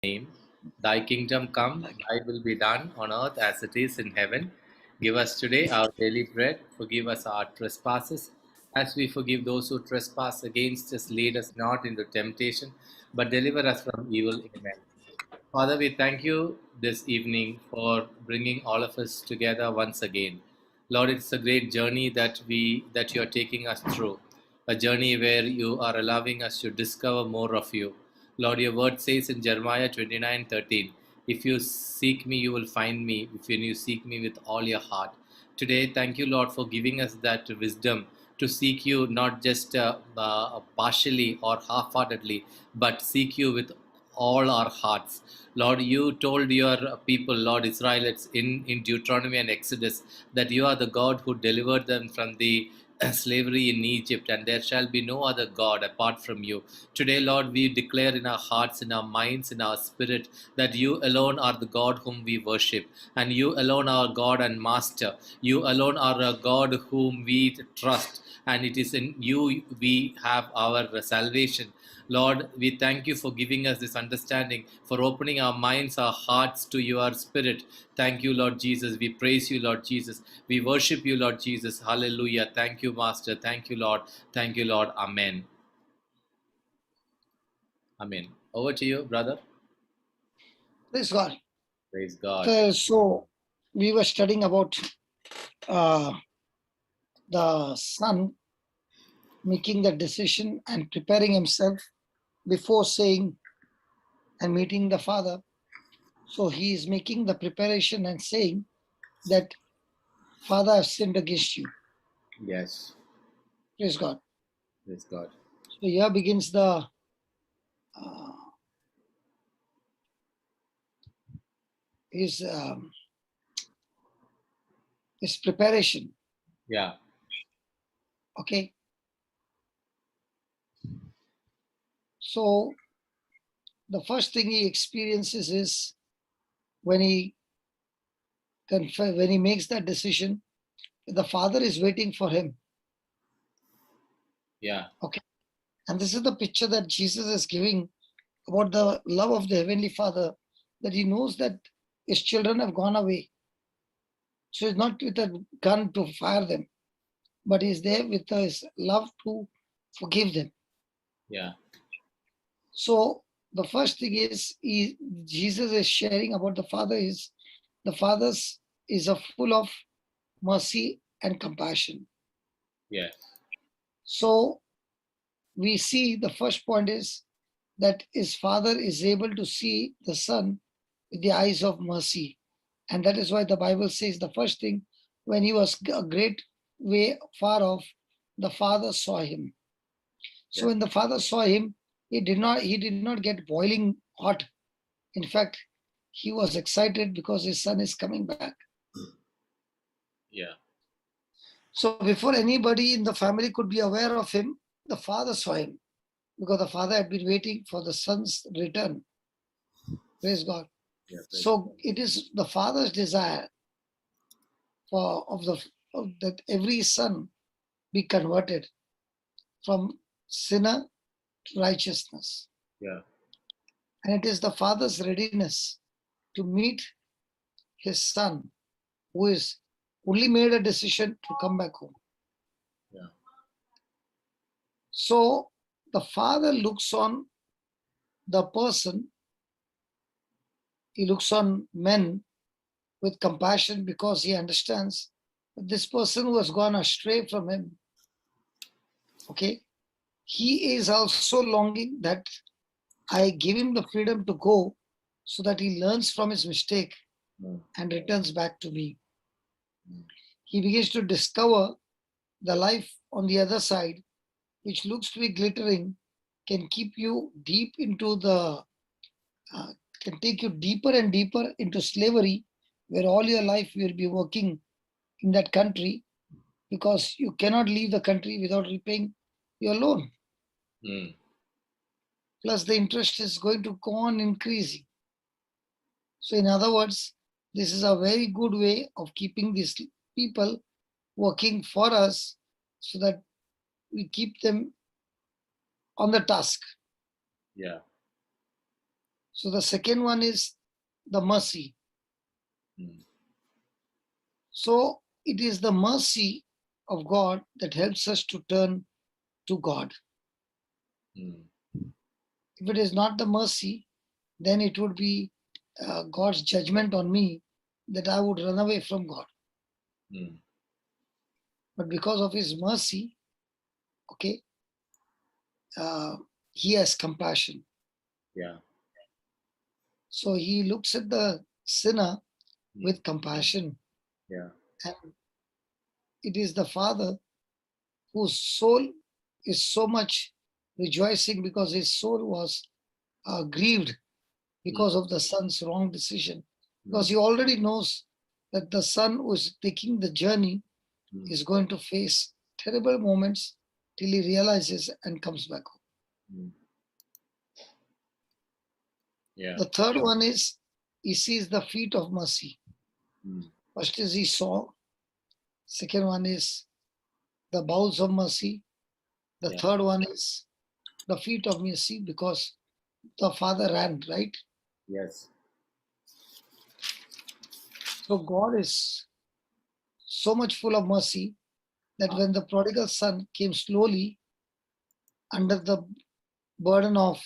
name. Thy kingdom come, thy will be done on earth as it is in heaven. Give us today our daily bread. Forgive us our trespasses, as we forgive those who trespass against us. Lead us not into temptation, but deliver us from evil. Amen. Father, we thank you this evening for bringing all of us together once again. Lord, it's a great journey that you are taking us through, a journey where you are allowing us to discover more of you. Lord, your word says in Jeremiah 29:13, if you seek me, you will find me, if you seek me with all your heart. Today, thank you, Lord, for giving us that wisdom to seek you not just partially or half heartedly, but seek you with all our hearts. Lord, you told your people, Lord Israelites, in Deuteronomy and Exodus, that you are the God who delivered them from the slavery in Egypt, and there shall be no other God apart from you. Today, Lord, we declare in our hearts, in our minds, in our spirit, that you alone are the God whom we worship, and you alone are God and Master. You alone are a God whom we trust, and it is in you we have our salvation. Lord, we thank you for giving us this understanding, for opening our minds, our hearts to your spirit. Thank you, Lord Jesus. We praise you, Lord Jesus. We worship you, Lord Jesus. Hallelujah. Thank you, Master. Thank you, Lord. Thank you, Lord. Amen. Amen. Over to you, brother. Praise God. Praise God. So we were studying about the son making the decision and preparing himself before saying and meeting the father. So he is making the preparation and saying that, Father, I've sinned against you. Yes. Praise God. Praise God. So here begins the his preparation. Yeah. Okay. So the first thing he experiences is when he makes that decision, the father is waiting for him. Yeah. Okay. And this is the picture that Jesus is giving about the love of the Heavenly Father, that he knows that his children have gone away. So he's not with a gun to fire them, but he's there with his love to forgive them. Yeah. So the first thing is Jesus is sharing about the Father is the Father's is a full of mercy and compassion. Yes. So we see the first point is that his Father is able to see the Son with the eyes of mercy. And that is why the Bible says the first thing, when he was a great way far off, the Father saw him. So when the Father saw him, he did not get boiling hot. In fact, he was excited because his son is coming back. Yeah. So before anybody in the family could be aware of him, the Father saw him, because the Father had been waiting for the son's return. Praise God. Yeah. So it is the Father's desire that every son be converted from sinner to righteousness. Yeah. And it is the Father's readiness to meet his son who is only made a decision to come back home. Yeah. So the Father looks on the person, he looks on men with compassion, because he understands that this person who has gone astray from him, okay, he is also longing that I give him the freedom to go so that he learns from his mistake and returns back to me. He begins to discover the life on the other side, which looks to be glittering, can keep you deep into can take you deeper and deeper into slavery, where all your life you will be working in that country, because you cannot leave the country without repaying your loan. Mm. Plus the interest is going to go on increasing. So in other words, this is a very good way of keeping these people working for us, so that we keep them on the task. Yeah. So the second one is the mercy. Mm. So it is the mercy of God that helps us to turn to God. Mm. If it is not the mercy, then it would be God's judgment on me that I would run away from God. Mm. But because of His mercy, okay, He has compassion. Yeah. So He looks at the sinner Mm. with compassion. Yeah. And it is the Father whose soul is so much rejoicing because his soul was grieved because of the son's wrong decision. Because he already knows that the son who is taking the journey Mm. is going to face terrible moments till he realizes and comes back home. Mm. Yeah. The third one is he sees the feet of mercy. Mm. First is he saw. Second one is the bowels of mercy. The Yeah. third one is the feet of mercy because the father ran, right? Yes. So God is so much full of mercy that when the prodigal son came slowly under the burden of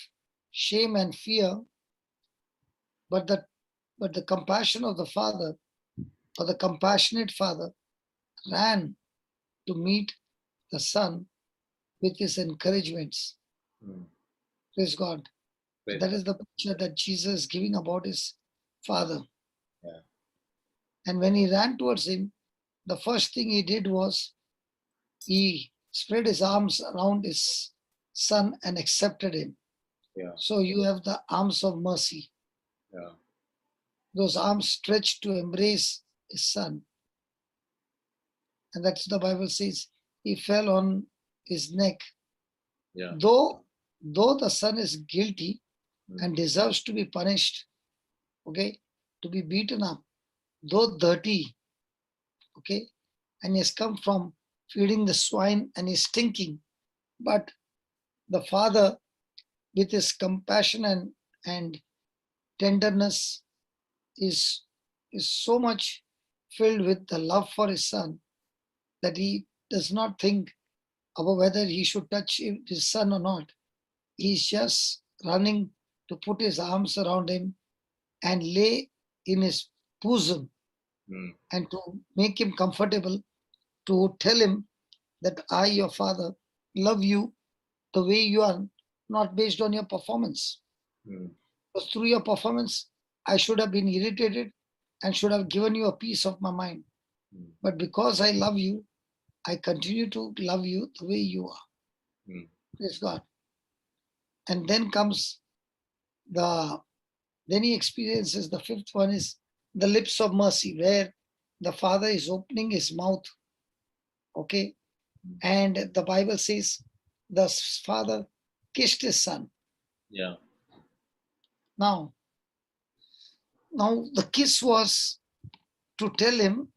shame and fear, but the compassion of the father or the compassionate father ran to meet the son with his encouragements. Mm. Praise God. So Praise that God. is the picture that Jesus is giving about his father. Yeah. And when he ran towards him, the first thing he did was he spread his arms around his son and accepted him. Yeah. So you have the arms of mercy, Yeah. those arms stretched to embrace his son. And that's the Bible says he fell on his neck. Yeah. Though the son is guilty Mm. and deserves to be punished, okay, to be beaten up, though dirty, okay, and he has come from feeding the swine and is stinking, but the father, with his compassion and tenderness, is so much filled with the love for his son that he does not think about whether he should touch his son or not. He's just running to put his arms around him and lay in his bosom Mm. and to make him comfortable, to tell him that I, your father, love you the way you are, not based on your performance. Mm. Because through your performance, I should have been irritated and should have given you a piece of my mind. Mm. But because I love you, I continue to love you the way you are. Mm. Praise God. And then comes then he experiences the fifth one is the lips of mercy, where the father is opening his mouth. Okay. And the Bible says the father kissed his son. Yeah. Now the kiss was to tell him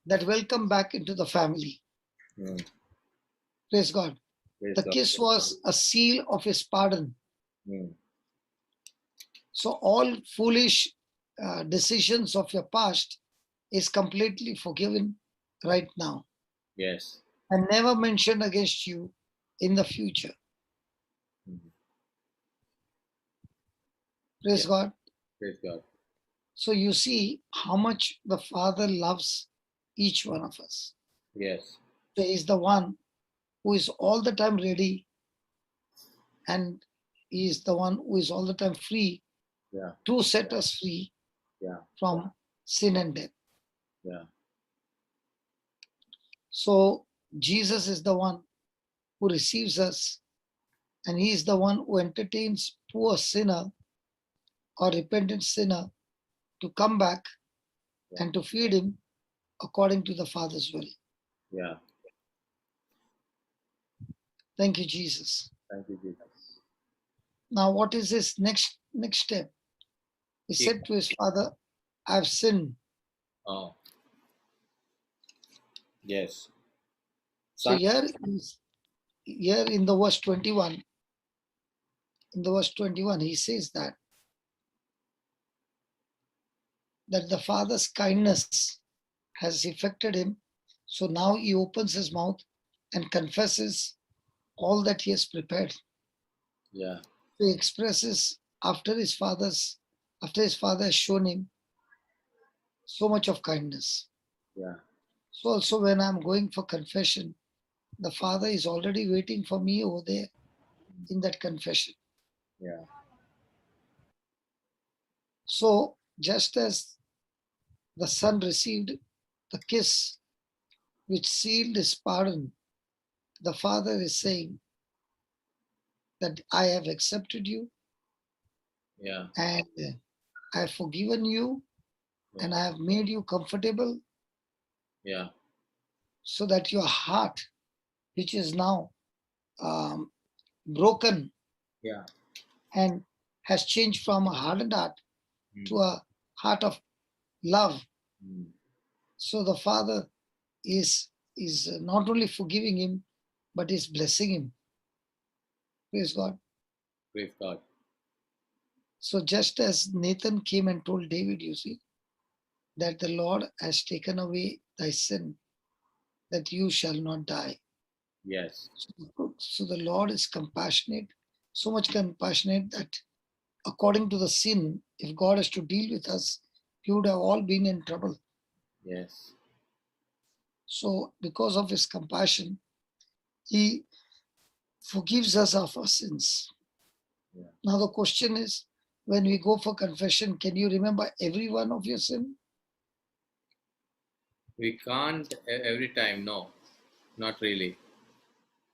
that welcome back into the family. Mm. Praise God. Praise The God. kiss was a seal of his pardon. Mm. So all foolish decisions of your past is completely forgiven right now Yes. and never mentioned against you in the future. Mm. Praise Yeah. God. Praise God. So you see how much the Father loves each one of us. Yes. So He is the one who is all the time ready, and He is the one who is all the time free Yeah. to set us free Yeah. from sin and death. Yeah. So Jesus is the one who receives us, and He is the one who entertains poor sinner or repentant sinner to come back Yeah. and to feed him according to the Father's will. Yeah. Thank you, Jesus. Thank you, Jesus. Now, what is his next step? He He- said to his father, I've sinned. Oh. Yes. So Son. here in the verse 21, he says that that the Father's kindness has affected him. So now he opens his mouth and confesses all that he has prepared. Yeah. So he expresses after his father has shown him so much of kindness. Yeah. So also when I'm going for confession, the Father is already waiting for me over there in that confession. Yeah. So just as the Son received the kiss which sealed his pardon, the Father is saying that I have accepted you Yeah. and I have forgiven you and Yeah. I have made you comfortable Yeah. so that your heart, which is now um, broken Yeah. and has changed from a hardened heart to Mm. a heart of love. Mm. So the Father is not only forgiving him, but is blessing him. Praise God. Praise God. So just as Nathan came and told David, you see, that the Lord has taken away thy sin, that you shall not die. Yes. So the Lord is compassionate, so much compassionate that according to the sin, if God has to deal with us, we would have all been in trouble. Yes. So because of his compassion, he forgives us of our sins. Yeah. Now the question is, when we go for confession, can you remember every one of your sin? We can't every time. No, not really.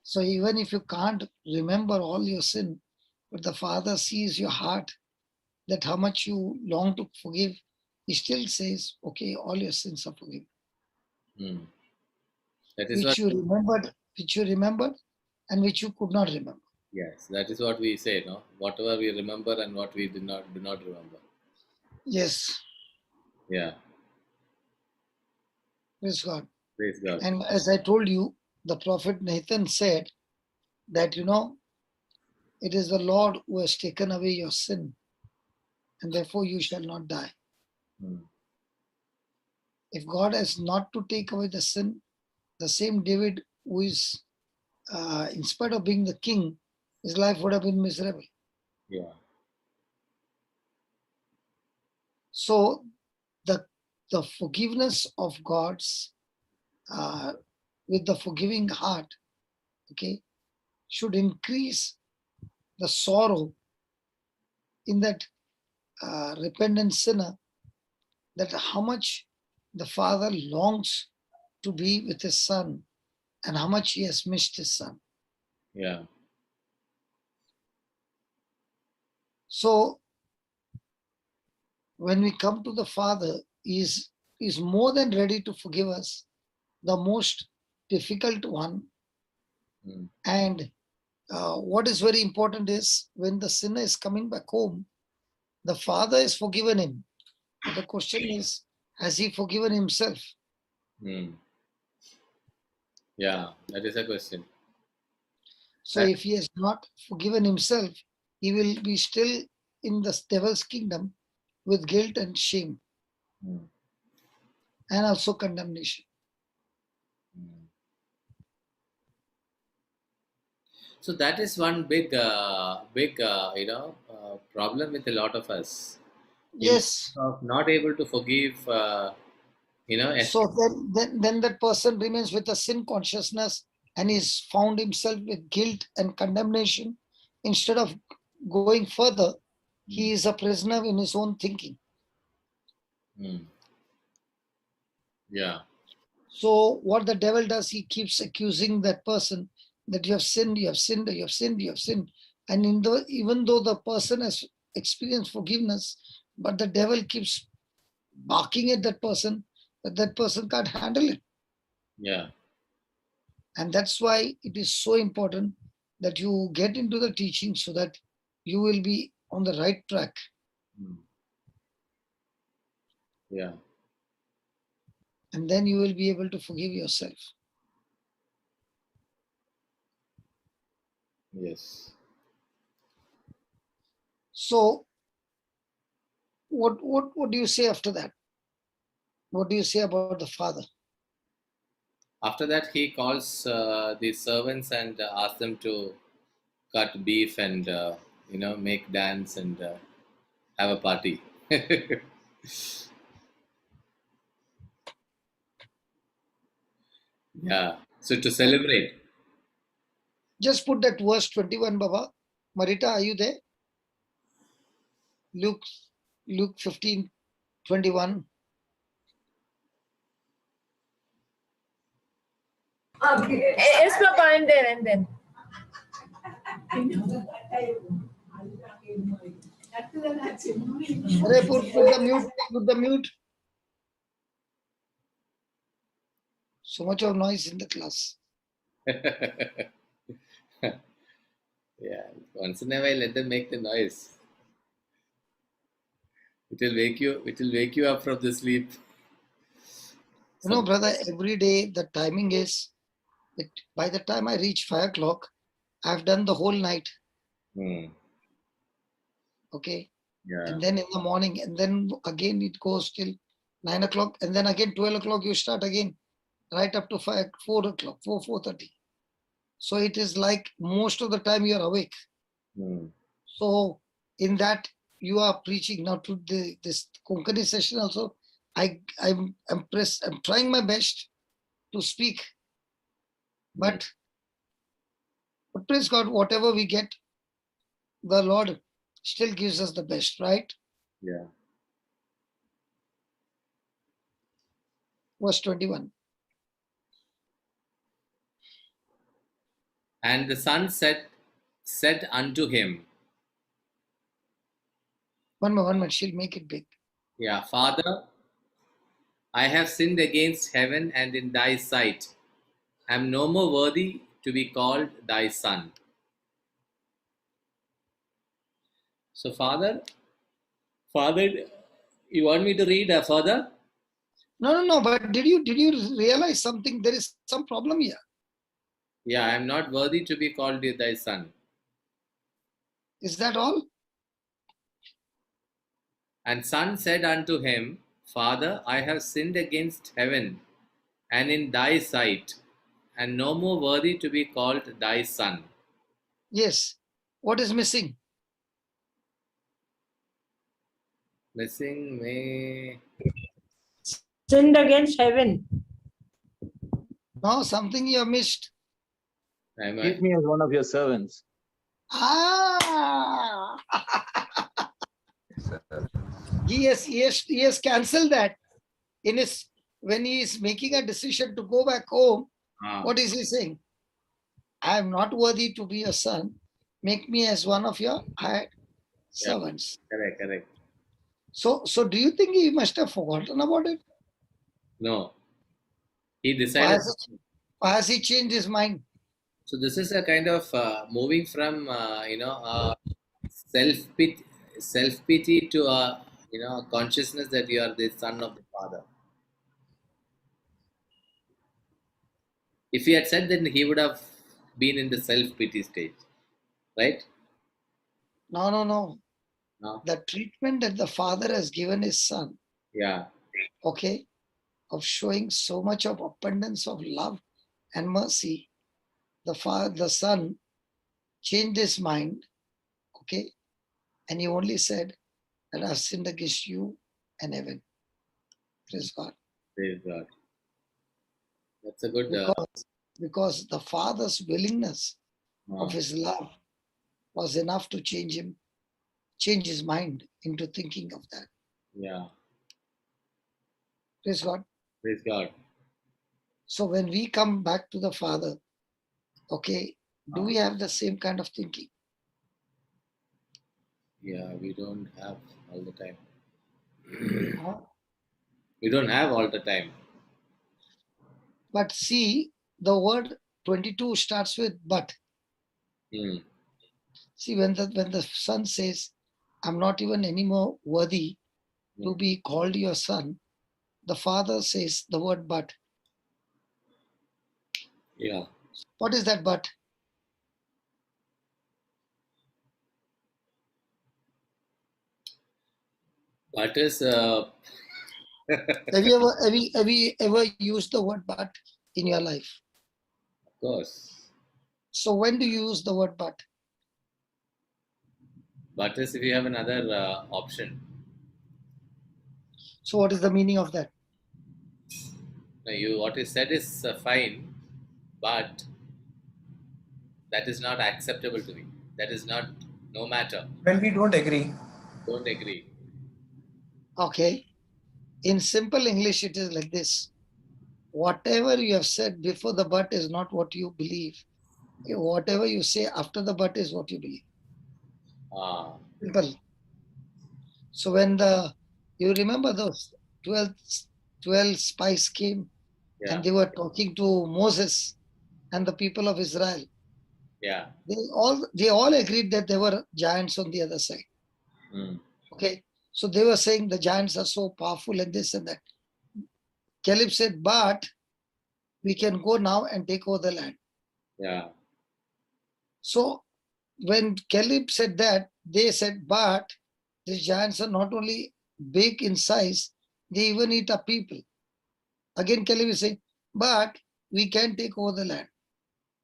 So even if you can't remember all your sin, but the Father sees your heart, that how much you long to forgive, he still says, okay, all your sins are forgiven. Mm. That is what. Which you remembered, and which you could not remember. Yes, that is what we say. No, whatever we remember and what we do not remember. Yes, Yeah. praise God. Praise God. And as I told you, the prophet Nathan said that, it is the Lord who has taken away your sin, and therefore you shall not die. Mm. If God has not to take away the sin, the same David who is, in spite of being the king, his life would have been miserable. Yeah. So the the forgiveness of God's uh, with the forgiving heart, okay, should increase the sorrow in that repentant sinner, that how much the Father longs to be with his son and how much he has missed his son. Yeah. So when we come to the Father, he is more than ready to forgive us the most difficult one. Mm. And what is very important is when the sinner is coming back home, the Father has forgiven him. But the question is, has he forgiven himself? Mm. Yeah. That is a question. So That. if he has not forgiven himself, he will be still in the devil's kingdom with guilt and shame Mm. and also condemnation. Mm. So that is one big, problem with a lot of us. In terms Yes. of not able to forgive, So then that person remains with a sin consciousness and is found himself with guilt and condemnation. Instead of going further, he Mm. is a prisoner in his own thinking. Mm. Yeah. So what the devil does, he keeps accusing that person that you have sinned, you have sinned, you have sinned, you have sinned. And even though the person has experienced forgiveness, but the devil keeps barking at that person that that person can't handle it. Yeah. And that's why it is so important that you get into the teaching so that you will be on the right track. Mm. Yeah. And then you will be able to forgive yourself. Yes. So what do you say after that? What do you say about the father? After that, he calls the servants and asks them to cut beef and make dance and have a party. Yeah. So to celebrate. Just put that verse 21, Baba. Marita, are you there? Luke, Luke 15:21. Yes, Papa, I'm there, I'm there. Hare, put the mute. Put the mute. So much of noise in the class. Yeah. Once in a while, let them make the noise. It will wake you. It will wake you up from the sleep. You know, brother, every day the timing is that by the time I reach 5 o'clock, I've done the whole night. Hmm. Okay. Yeah. And then in the morning, and then again it goes till 9 o'clock, and then again 12 o'clock you start again, right up to 4 o'clock, 4:30. So it is like most of the time you are awake. Hmm. So in that you are preaching now to this Konkani session also. I'm trying my best to speak, but praise God, whatever we get, the Lord still gives us the best, right? Yeah. Verse 21. And the son said unto him, One more, she'll make it big. yeah, Father, I have sinned against heaven and in thy sight. I am no more worthy to be called thy son. So, Father, you want me to read further? No. But did you realize something? There is some problem here. Yeah, I am not worthy to be called thy son. Is that all? And son said unto him, Father, I have sinned against heaven and in thy sight, and no more worthy to be called thy son. Yes. What is missing? Missing may. Sinned against heaven. No, something you have missed. Keep me as one of your servants. Ah, he has cancelled that in his when he is making a decision to go back home. What is he saying? I am not worthy to be a son. Make me as one of your hired servants. Correct. So do you think he must have forgotten about it? No. He Why decided. has he changed his mind? So this is a kind of moving from self pity to consciousness that you are the son of the father. If he had said, then he would have been in the self pity stage, right? No. No. The treatment that the father has given his son, Yeah. okay, of showing so much of abundance of love and mercy, the son changed his mind, okay, and he only said that I've sinned against you and heaven. Praise God. Praise God. That's a good. Because the father's willingness of Uh, his love was enough to change his mind into thinking of that. yeah. Praise God. Praise God. So when we come back to the Father, okay, do we have the same kind of thinking? Yeah, we don't have all the time. Huh? We don't have all the time. But see, the word 22 starts with but. Hmm. See, when the son says, I'm not even anymore worthy to be called your son, the father says the word but. Yeah. What is that but? But is Have you ever used the word but in your life? Of course. So when do you use the word but? But is if you have another option. So what is the meaning of that? Now you what is said is fine, but that is not acceptable to me. That is not no matter. When we don't agree. Don't agree. Okay. In simple English, it is like this. Whatever you have said before the but is not what you believe. Whatever you say after the but is what you believe. Ah, Simple. So when you remember those 12 spies came yeah, and they were talking to Moses and the people of Israel. yeah. They all agreed that there were giants on the other side. Mm. Okay. So they were saying the giants are so powerful and this and that. Caleb said, but we can go now and take over the land. Yeah. So when Caleb said that, they said, but the giants are not only big in size, they even eat up people. Again, Caleb is saying, but we can take over the land.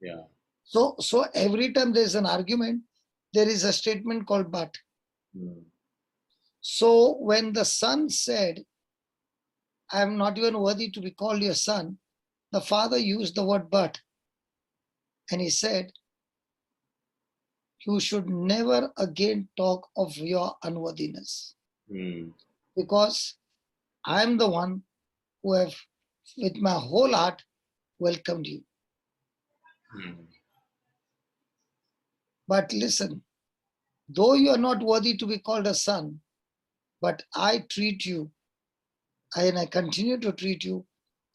Yeah. So every time there is an argument, there is a statement called but. Mm. So when the son said, I am not even worthy to be called your son, the father used the word but. And he said, you should never again talk of your unworthiness Mm. because I am the one who have, with my whole heart, welcomed you. Mm. But listen, though you are not worthy to be called a son, but I treat you and I continue to treat you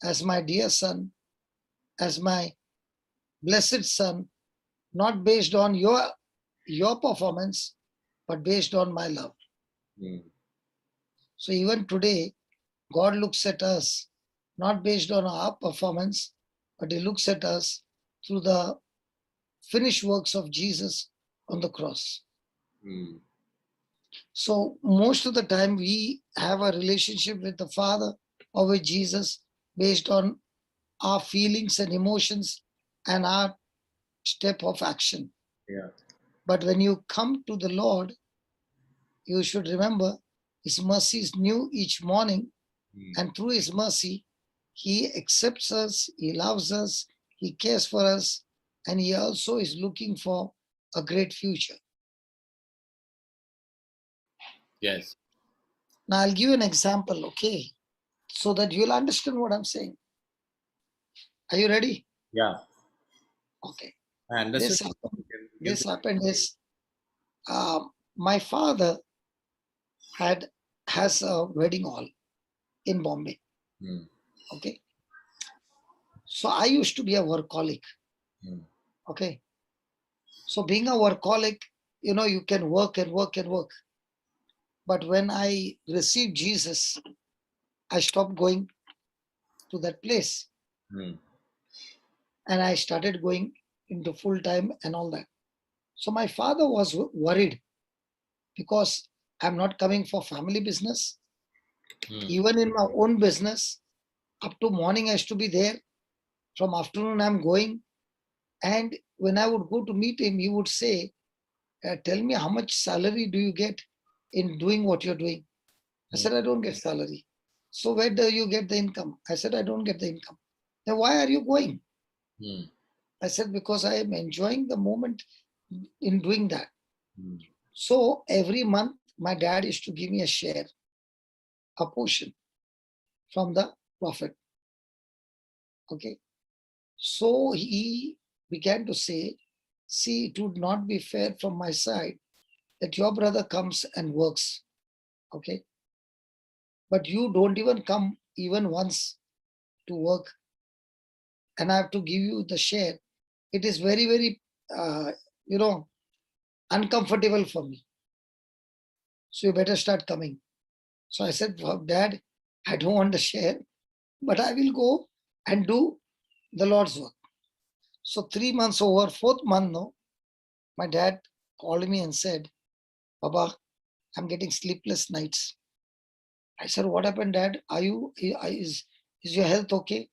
as my dear son, as my blessed son, not based on your performance, but based on my love. Mm. So even today, God looks at us not based on our performance, but He looks at us through the finished works of Jesus on the cross. Mm. So most of the time we have a relationship with the Father or with Jesus based on our feelings and emotions and our step of action. Yeah. But when you come to the Lord, you should remember His mercy is new each morning, Mm. and through His mercy, He accepts us, He loves us, He cares for us, and He also is looking for a great future. Yes. Now, I'll give you an example, okay, so that you'll understand what I'm saying. Are you ready? Yeah. Okay. I understood. This happened is my father has a wedding hall in Bombay. Mm. Okay. So I used to be a workaholic. Mm. Okay. So being a workaholic, you can work and work and work. But when I received Jesus, I stopped going to that place Mm. and I started going into full time and all that. So my father was worried because I'm not coming for family business. Mm. Even in my own business, up to morning I used to be there. From afternoon I'm going. And when I would go to meet him, he would say, tell me how much salary do you get in doing what you're doing? I said, I don't get salary. So where do you get the income? I said, I don't get the income. Then why are you going? Mm. I said, because I am enjoying the moment in doing that. Mm. So every month, my dad used to give me a share, a portion from the profit. Okay. So he began to say, see, it would not be fair from my side that your brother comes and works. Okay. But you don't even come even once to work and I have to give you the share. It is very, very, uh, uncomfortable for me. So you better start coming. So I said, well, Dad, I don't want the share, but I will go and do the Lord's work. So 3 months over, fourth month, no, my dad called me and said, Baba, I'm getting sleepless nights. I said, what happened, Dad? Is your health okay?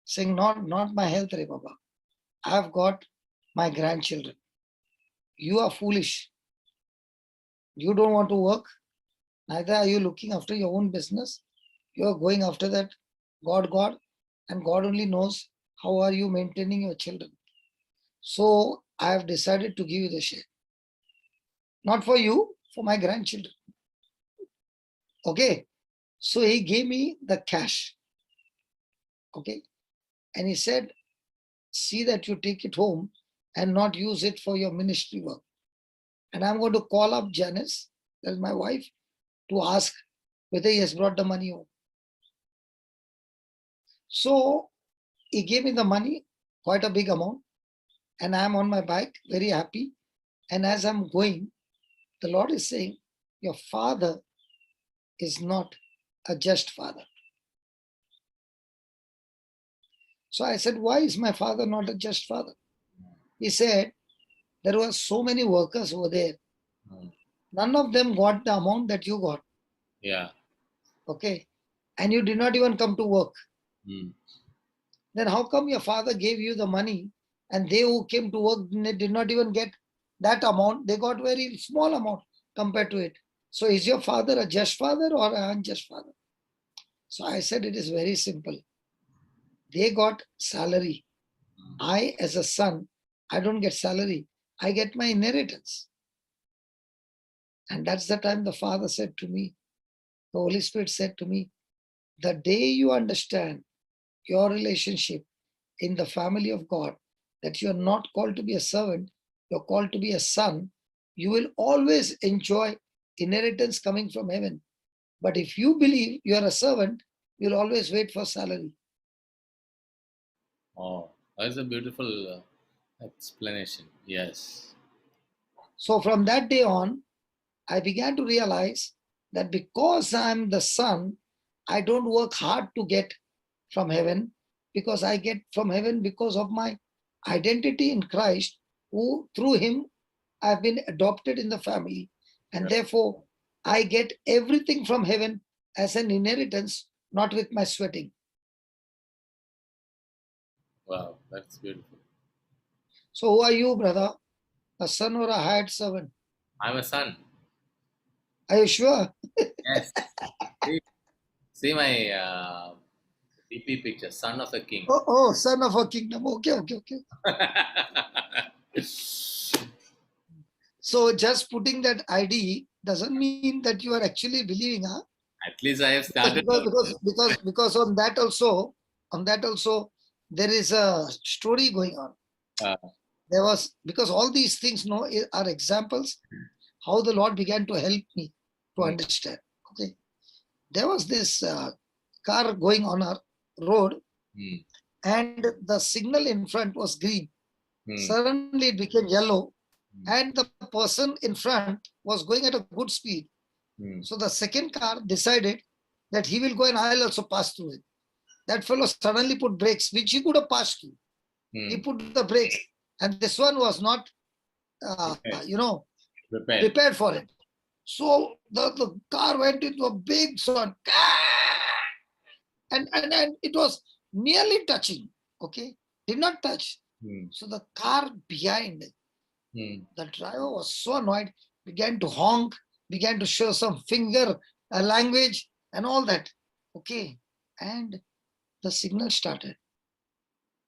Saying, not my health, Re Baba. I have got my grandchildren. You are foolish. You don't want to work. Neither are you looking after your own business. You are going after that God, and God only knows how are you maintaining your children. So I have decided to give you the share. Not for you, for my grandchildren. Okay. So he gave me the cash. Okay. And he said, see that you take it home and not use it for your ministry work. And I'm going to call up Janice, that's my wife, to ask whether he has brought the money home. So he gave me the money, quite a big amount, and I'm on my bike, very happy. And as I'm going, the Lord is saying, your father is not a just father. So I said, why is my father not a just father? He said, there were so many workers over there. None of them got the amount that you got. Yeah. Okay. And you did not even come to work. Mm. Then how come your father gave you the money and they who came to work did not even get that amount? They got very small amount compared to it. So is your father a just father or an unjust father? So I said, it is very simple. They got salary. I, as a son, I don't get salary. I get my inheritance. And that's the time the Father said to me, the Holy Spirit said to me, the day you understand your relationship in the family of God, that you're not called to be a servant, you're called to be a son, you will always enjoy inheritance coming from heaven. But if you believe you're a servant, you'll always wait for salary. Oh, that's a beautiful explanation. Yes. So from that day on, I began to realize that because I'm the son, I don't work hard to get from heaven, because I get from heaven because of my identity in Christ, who through him I've been adopted in the family. And therefore, I get everything from heaven as an inheritance, not with my sweating. Wow, that's beautiful. So who are you, brother? A son or a hired servant? I'm a son. Are you sure? Yes. See my DP picture, son of a king. Oh, son of a kingdom. Okay. So just putting that ID doesn't mean that you are actually believing, huh? At least I have started. Because on that also, there is a story going on. There was, because all these things are examples how the Lord began to help me to understand. Okay, there was this car going on a road, and the signal in front was green. Suddenly it became yellow, and the person in front was going at a good speed. So the second car decided that he will go and I'll also pass through it. That fellow suddenly put brakes, which he could have passed through. He put the brakes, and this one was not, prepared for it. So the car went into a big sound, and it was nearly touching. Okay, did not touch. So the car behind, the driver was so annoyed, began to honk, began to show some finger language and all that. Okay, and the signal started.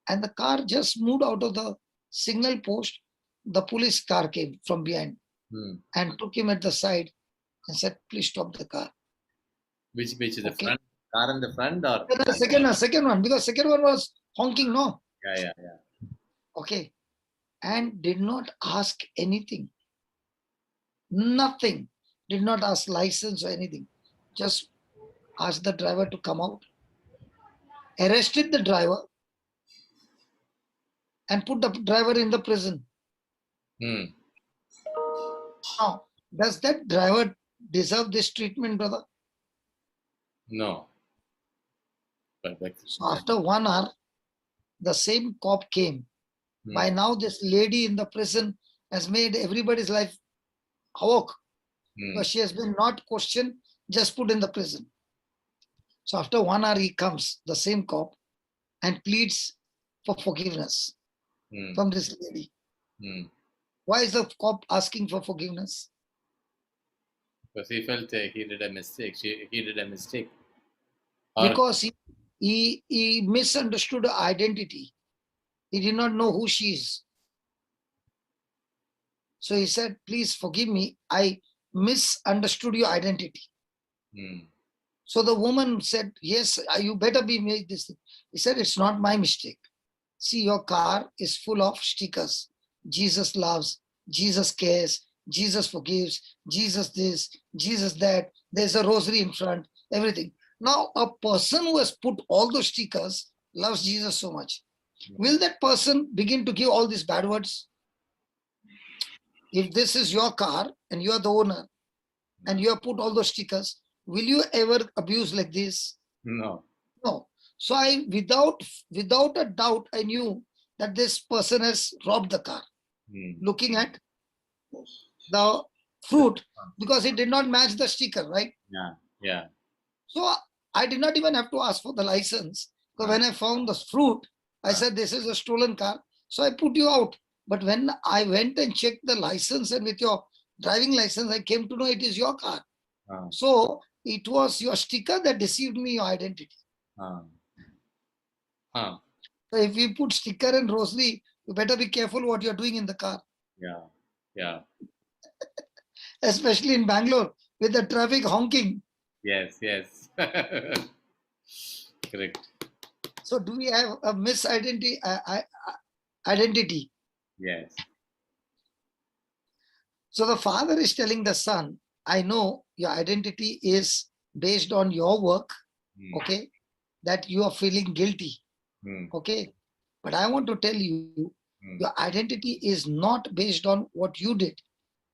And the car just moved out of the signal post. The police car came from behind and took him at the side and said, please stop the car. Which is the front? Car in the front or? The second one, because second one was honking, no? Yeah. Okay. And did not ask anything. Nothing. Did not ask license or anything. Just asked the driver to come out. Arrested the driver and put the driver in the prison. Now, does that driver deserve this treatment, brother? No. So after 1 hour, the same cop came. By now, this lady in the prison has made everybody's life havoc, because she has been not questioned, just put in the prison. So after 1 hour, he comes, the same cop, and pleads for forgiveness from this lady. Why is the cop asking for forgiveness? Because he felt he did a mistake. He did a mistake. Or, Because he misunderstood her identity. He did not know who she is. So he said, please forgive me. I misunderstood your identity. So the woman said, yes, you better be made this thing. He said, it's not my mistake. See, your car is full of stickers. Jesus loves, Jesus cares, Jesus forgives, Jesus this, Jesus that. There's a rosary in front, everything. Now, a person who has put all those stickers loves Jesus so much. Will that person begin to give all these bad words? If this is your car and you are the owner and you have put all those stickers, will you ever abuse like this? no. No. So I, without a doubt, I knew that this person has robbed the car. Looking at the fruit, because it did not match the sticker, right? Yeah. So I did not even have to ask for the license. Because when I found the fruit, I said, this is a stolen car. So I put you out. But when I went and checked the license, and with your driving license, I came to know it is your car. So it was your sticker that deceived me, your identity. So if you put sticker and rosary, you better be careful what you're doing in the car. Yeah. Especially in Bangalore with the traffic honking. Yes. Correct. So do we have a misidentity? Identity. Yes. So the father is telling the son, I know your identity is based on your work, okay, that you are feeling guilty, okay. But I want to tell you, your identity is not based on what you did.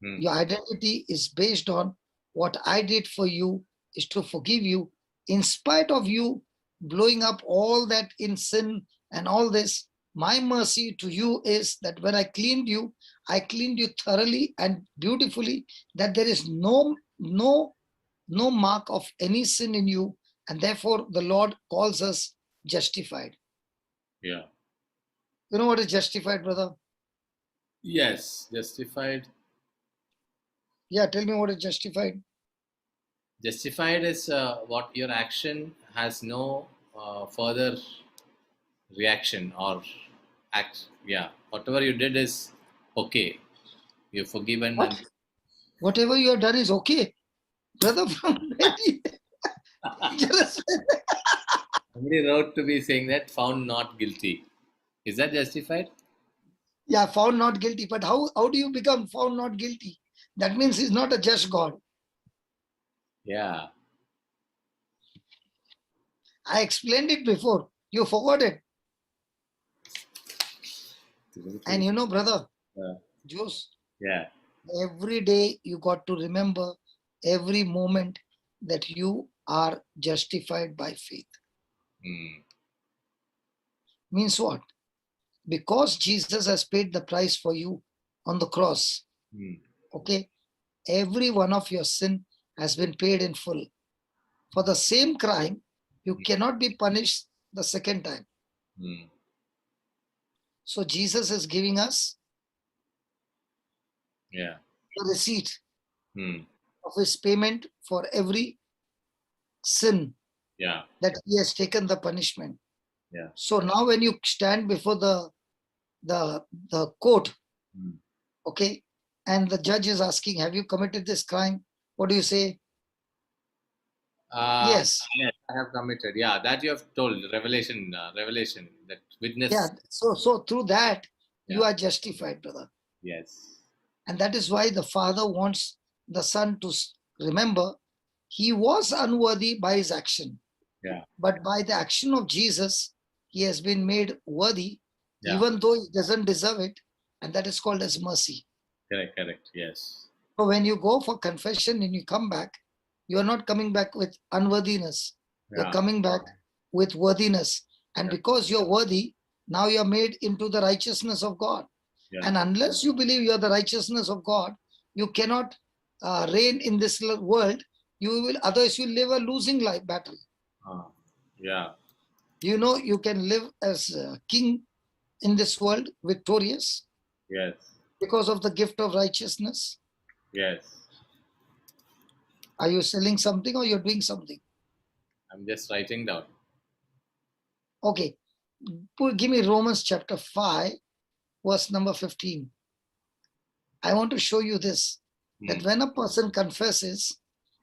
Your identity is based on what I did for you, is to forgive you in spite of you blowing up all that in sin and all this. My mercy to you is that when I cleaned you thoroughly and beautifully, that there is no mark of any sin in you, and therefore the Lord calls us justified. Yeah. You know what is justified, brother? Yes. Justified. Yeah, tell me what is justified. Justified is what your action has no further reaction or act. Yeah. Whatever you did is okay. You're forgiven. What? And Whatever you have done is okay. Brother, from very dangerous. somebody wrote to be saying that found not guilty. Is that justified? Yeah, found not guilty. But how do you become found not guilty? That means he's not a just God. Yeah. I explained it before. You forgot it. And you know, brother, Jose, Yeah. every day you got to remember every moment that you are justified by faith. Means what? Because Jesus has paid the price for you on the cross. Okay? Every one of your sin has been paid in full. For the same crime, you cannot be punished the second time. So Jesus is giving us Yeah. the receipt of his payment for every sin Yeah. that he has taken the punishment. Yeah. So now when you stand before the court, okay, and the judge is asking, have you committed this crime? What do you say? Yes. Yes, I have committed. Yeah, that you have told. Revelation, that witness. Yeah. So through that, you Yeah. are justified, brother. Yes. And that is why the father wants the son to remember he was unworthy by his action. Yeah. But by the action of Jesus, he has been made worthy, Yeah. even though he doesn't deserve it. And that is called as mercy. Correct. Yes. So when you go for confession and you come back, you are not coming back with unworthiness. Yeah. You're coming back with worthiness. And because you're worthy, now you're made into the righteousness of God. Yeah. And unless you believe you're the righteousness of God, you cannot reign in this world. You will, otherwise you live a losing life battle. Yeah. You know, you can live as a king in this world, victorious, Yes. because of the gift of righteousness. Yes. Are you selling something or you're doing something? I'm just writing down. Okay. Give me Romans chapter 5, verse number 15. I want to show you this, that when a person confesses,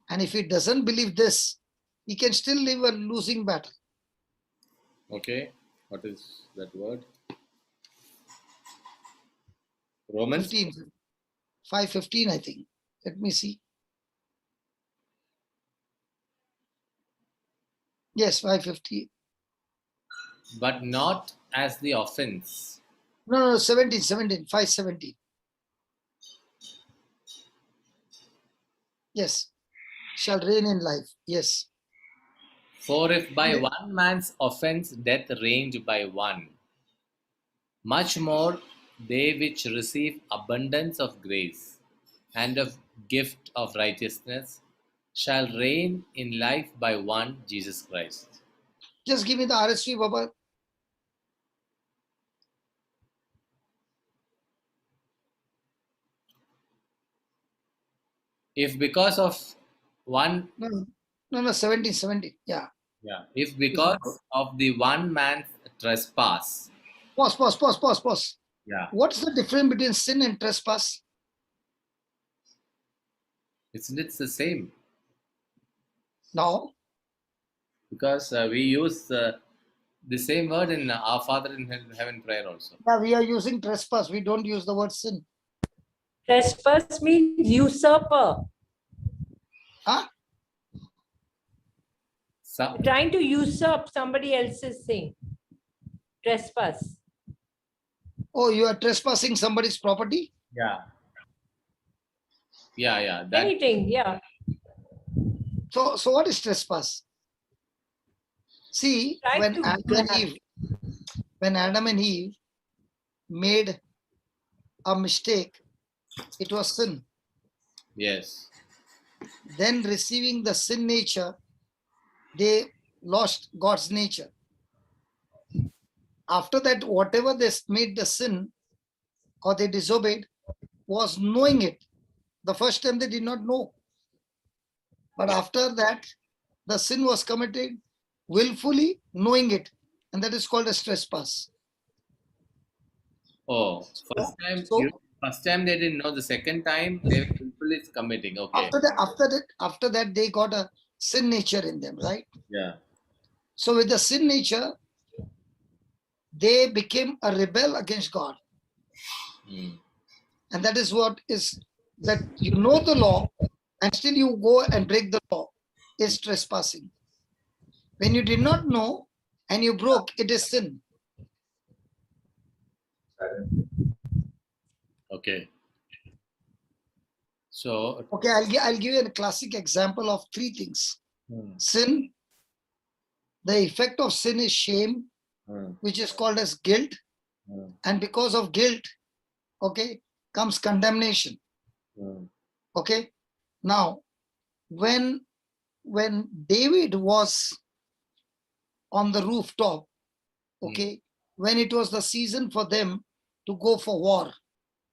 and if he doesn't believe this, he can still live a losing battle. Okay. What is that word? Romans. 15, 5:15, I think. Let me see. Yes, 5:15. But not as the offense. No, 17, 5:17. Yes, shall reign in life. Yes. For if by one man's offense death reigned by one, much more they which receive abundance of grace and of gift of righteousness shall reign in life by one Jesus Christ. Just give me the RSV, Baba. If because of one, No, 17. Yeah. if because of the one man's trespass, Pause. yeah, What's the difference between sin and trespass? isn't it the same? No. Because we use the same word in Our Father in Heaven prayer also. Yeah, we are using trespass. We don't use the word sin. Trespass means usurper. Huh? So, Trying to usurp somebody else's thing. Trespass. Oh, you are trespassing somebody's property? yeah. That Anything, yeah. So what is trespass? See, Try when to Adam and Eve made a mistake, it was sin. yes. Then receiving the sin nature, they lost God's nature. After that, whatever they made the sin or they disobeyed was knowing it. The first time they did not know. But after that, the sin was committed willfully, knowing it. And that is called as trespass. Oh, first time they didn't know. The second time they were willfully committing. Okay. After that, they got a sin nature in them, right? Yeah. So with the sin nature, they became a rebel against God. And that is what is that you know the law and still you go and break the law is trespassing. When you did not know and you broke, it is sin. Okay. So. Okay, I'll give you a classic example of three things. Sin. The effect of sin is shame, which is called as guilt. And because of guilt, okay, comes condemnation. Okay. Now, when David was on the rooftop, okay, when it was the season for them to go for war,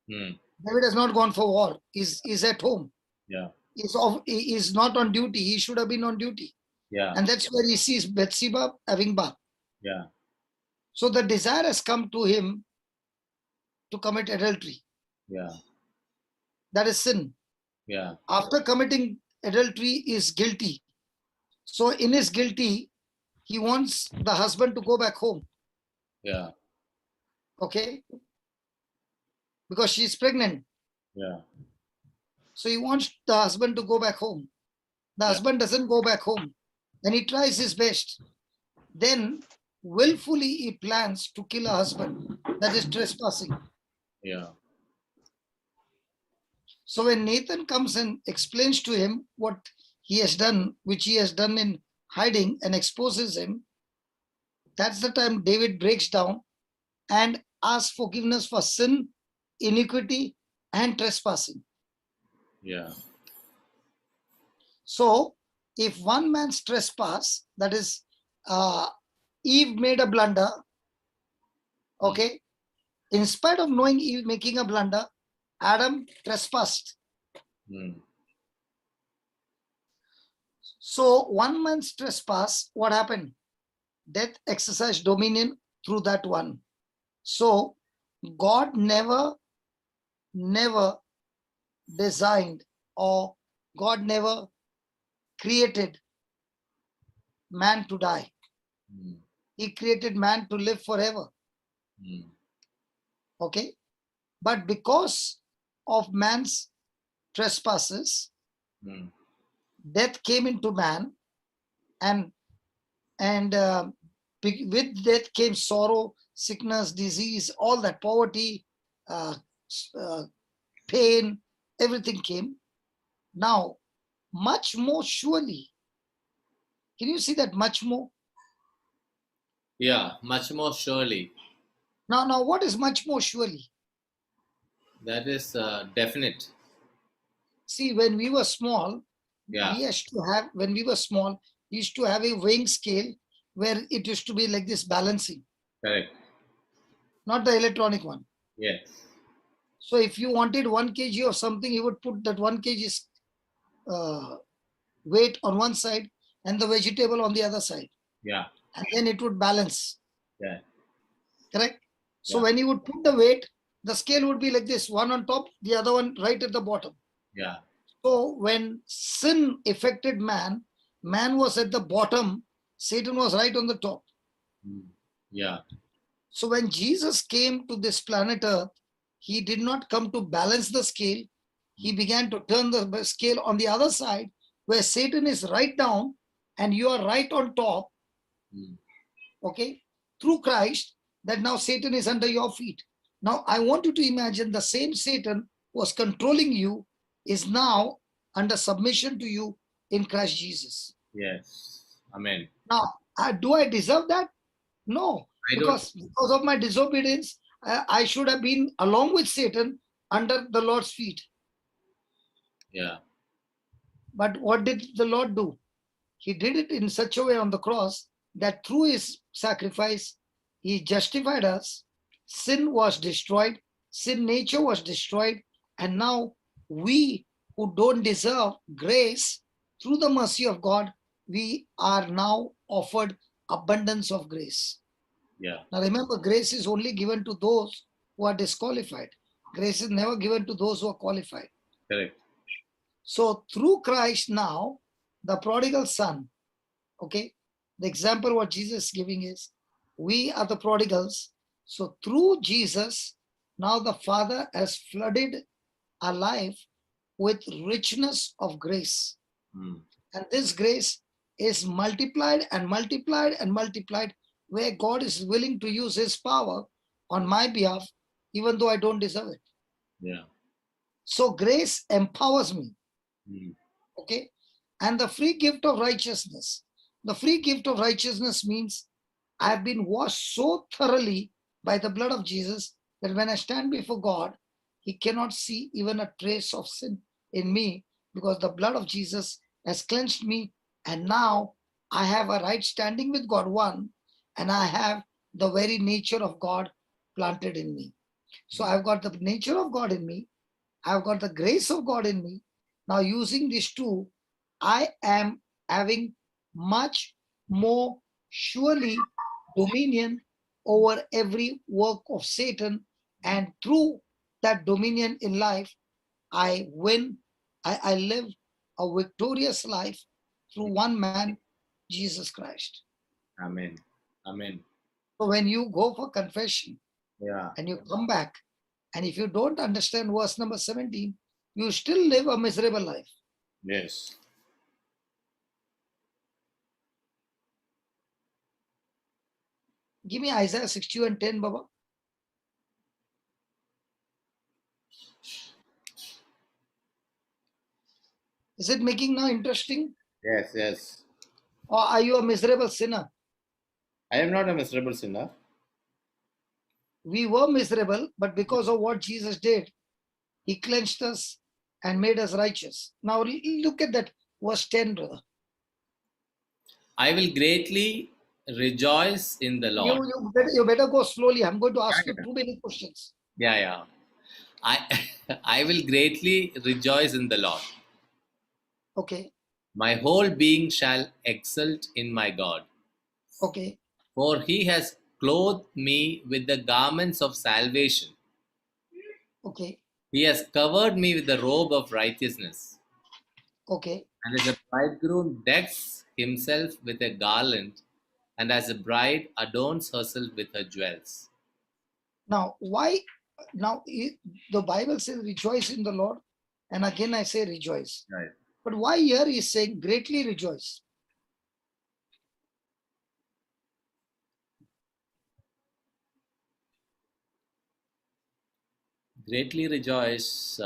David has not gone for war. He's at home. Yeah. He's not on duty. He should have been on duty. Yeah. And that's where he sees Bathsheba having bath. Yeah. So the desire has come to him to commit adultery. Yeah. That is sin. Yeah. After committing adultery is guilty. So in his guilty, he wants the husband to go back home. Yeah. Okay. Because she's pregnant. Yeah. So he wants the husband to go back home. The husband doesn't go back home. And he tries his best. Then willfully he plans to kill a husband. That is trespassing. Yeah. So when Nathan comes and explains to him what he has done, which he has done in hiding, and exposes him, that's the time David breaks down and asks forgiveness for sin, iniquity, and trespassing. Yeah. So if one man's trespass, that is, Eve made a blunder, okay, in spite of knowing Eve making a blunder, Adam trespassed. So one man's trespass, what happened? Death exercised dominion through that one. So God never designed, or God never created man to die. He created man to live forever. Okay. But because of man's trespasses, death came into man, and with death came sorrow, sickness, disease, all that, poverty, pain, everything came. Now, much more surely. Can you see that much more? Yeah, much more surely. Now, what is much more surely? That is definite. See, when we were small, Yeah. when we were small, we used to have a weighing scale where it used to be like this, balancing. Correct. Not the electronic one. Yes. So if you wanted 1 kg of something, you would put that 1 kg weight on one side and the vegetable on the other side. Yeah. And then it would balance. Yeah. Correct? So Yeah. when you would put the weight, the scale would be like this, one on top, the other one right at the bottom. Yeah. So when sin affected man, man was at the bottom, Satan was right on the top. Yeah. So when Jesus came to this planet Earth, he did not come to balance the scale. He began to turn the scale on the other side, where Satan is right down and you are right on top. Okay, through Christ, that now Satan is under your feet. Now I want you to imagine the same Satan who was controlling you is now under submission to you in Christ Jesus. Yes. Amen. Now, do I deserve that? No, because of my disobedience, I should have been along with Satan under the Lord's feet. Yeah. But what did the Lord do? He did it in such a way on the cross that through his sacrifice, he justified us. Sin was destroyed. Sin nature was destroyed. And now we who don't deserve grace, through the mercy of God, we are now offered abundance of grace. Yeah. Now remember, grace is only given to those who are disqualified. Grace is never given to those who are qualified. Correct. So through Christ now, the prodigal son, okay, the example what Jesus is giving is, we are the prodigals. So through Jesus, now the Father has flooded our life with richness of grace. And this grace is multiplied and multiplied and multiplied, where God is willing to use his power on my behalf, even though I don't deserve it. Yeah. So grace empowers me. Okay. And the free gift of righteousness. The free gift of righteousness means I have been washed so thoroughly by the blood of Jesus that when I stand before God, he cannot see even a trace of sin in me, because the blood of Jesus has cleansed me. And now I have a right standing with God, one, and I have the very nature of God planted in me. So I've got the nature of God in me. I've got the grace of God in me. Now using these two, I am having much more surely dominion over every work of Satan. And through that dominion in life, I win, I live a victorious life through one man, Jesus Christ. Amen. Amen. So when you go for confession, Yeah. and you come back, and if you don't understand verse number 17, you still live a miserable life. Yes. Give me Isaiah 60 and 10, Baba. Is it making now interesting? Yes. Yes. Or are you a miserable sinner? I am not a miserable sinner. We were miserable, but because of what Jesus did, he cleansed us and made us righteous. Now look at that verse 10, brother. I will greatly rejoice in the Lord. You better go slowly. I'm going to ask you too many questions. Yeah, yeah. I I will greatly rejoice in the Lord. Okay. My whole being shall exult in my God. Okay. For he has clothed me with the garments of salvation. Okay. He has covered me with the robe of righteousness. Okay. And as a bridegroom decks himself with a garland, and as a bride adorns herself with her jewels. Now, why? Now, the Bible says rejoice in the Lord. And again, I say rejoice. Right. But why here he is saying greatly rejoice? Greatly rejoice.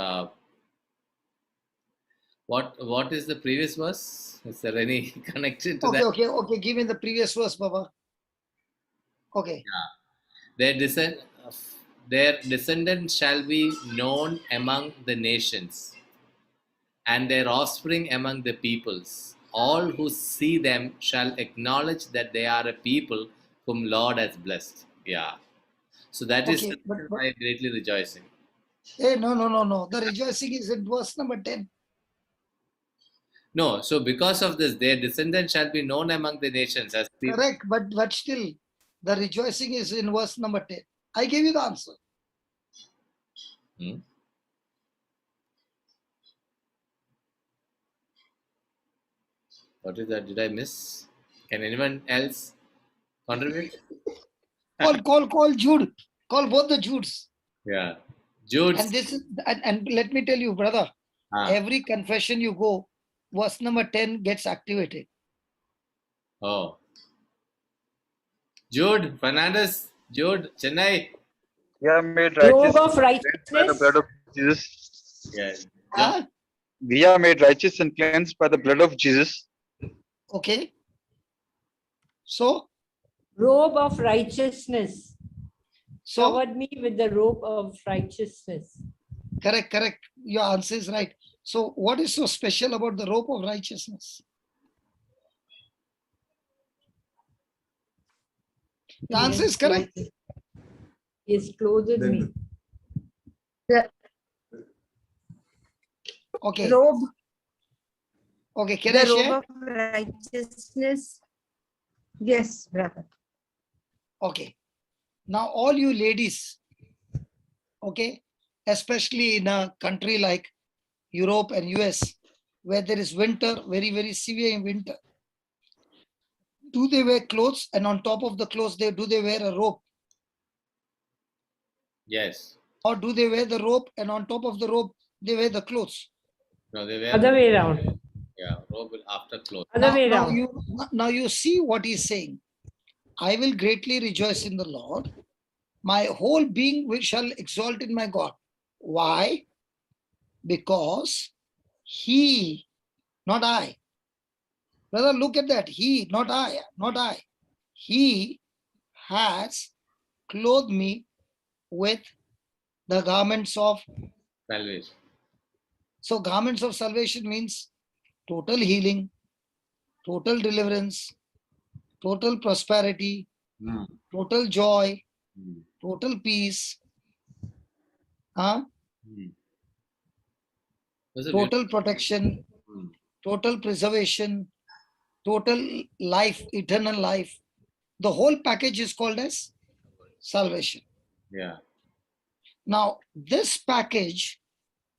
What is the previous verse? Is there any connection to Okay, that? okay. Give me the previous verse, Baba. Okay. Yeah. Their descendants shall be known among the nations, and their offspring among the peoples. All who see them shall acknowledge that they are a people whom Lord has blessed. Yeah. So that is Okay. the reason why greatly rejoicing. Hey, no. The rejoicing is in verse number 10. No, so because of this, their descendants shall be known among the nations as people. Correct, but still, the rejoicing is in verse number 10. I gave you the answer. Hmm? What is that? Did I miss? Can anyone else contribute? Call Jude. Call both the Judes. Yeah. Jude. And this is and let me tell you, brother, every confession you go, verse number 10 gets activated. Oh. Jude Fernandez. Jude Chennai. We are made Robe righteous of by the blood righteousness. of Jesus. Yes. Huh? We are made righteous and cleansed by the blood of Jesus. Okay. So Robe of righteousness. so Covered me with the robe of righteousness. correct. Your answer is right. So what is so special about the robe of righteousness? The answer is correct. He has clothed me. Okay. Robe, Okay, can the I robe share? of righteousness. Yes, brother. Okay. Now all you ladies, okay, especially in a country like Europe and US, where there is winter, very, very severe in winter, do they wear clothes? And on top of the clothes, do they wear a robe? Yes. Or do they wear the robe and on top of the robe, they wear the clothes? No, they wear Other way around. yeah, robe after clothes. Other way around. Now you see what he's saying. I will greatly rejoice in the Lord. My whole being shall exalt in my God. Why? Because he, not I. Brother, look at that. He, not I. He has clothed me with the garments of Salvation. So garments of salvation means total healing, total deliverance, total prosperity, Hmm. total joy, Hmm. total peace, huh? Hmm. Those are Total protection, Hmm. total preservation, total life, eternal life. The whole package is called as salvation. Yeah. Now, this package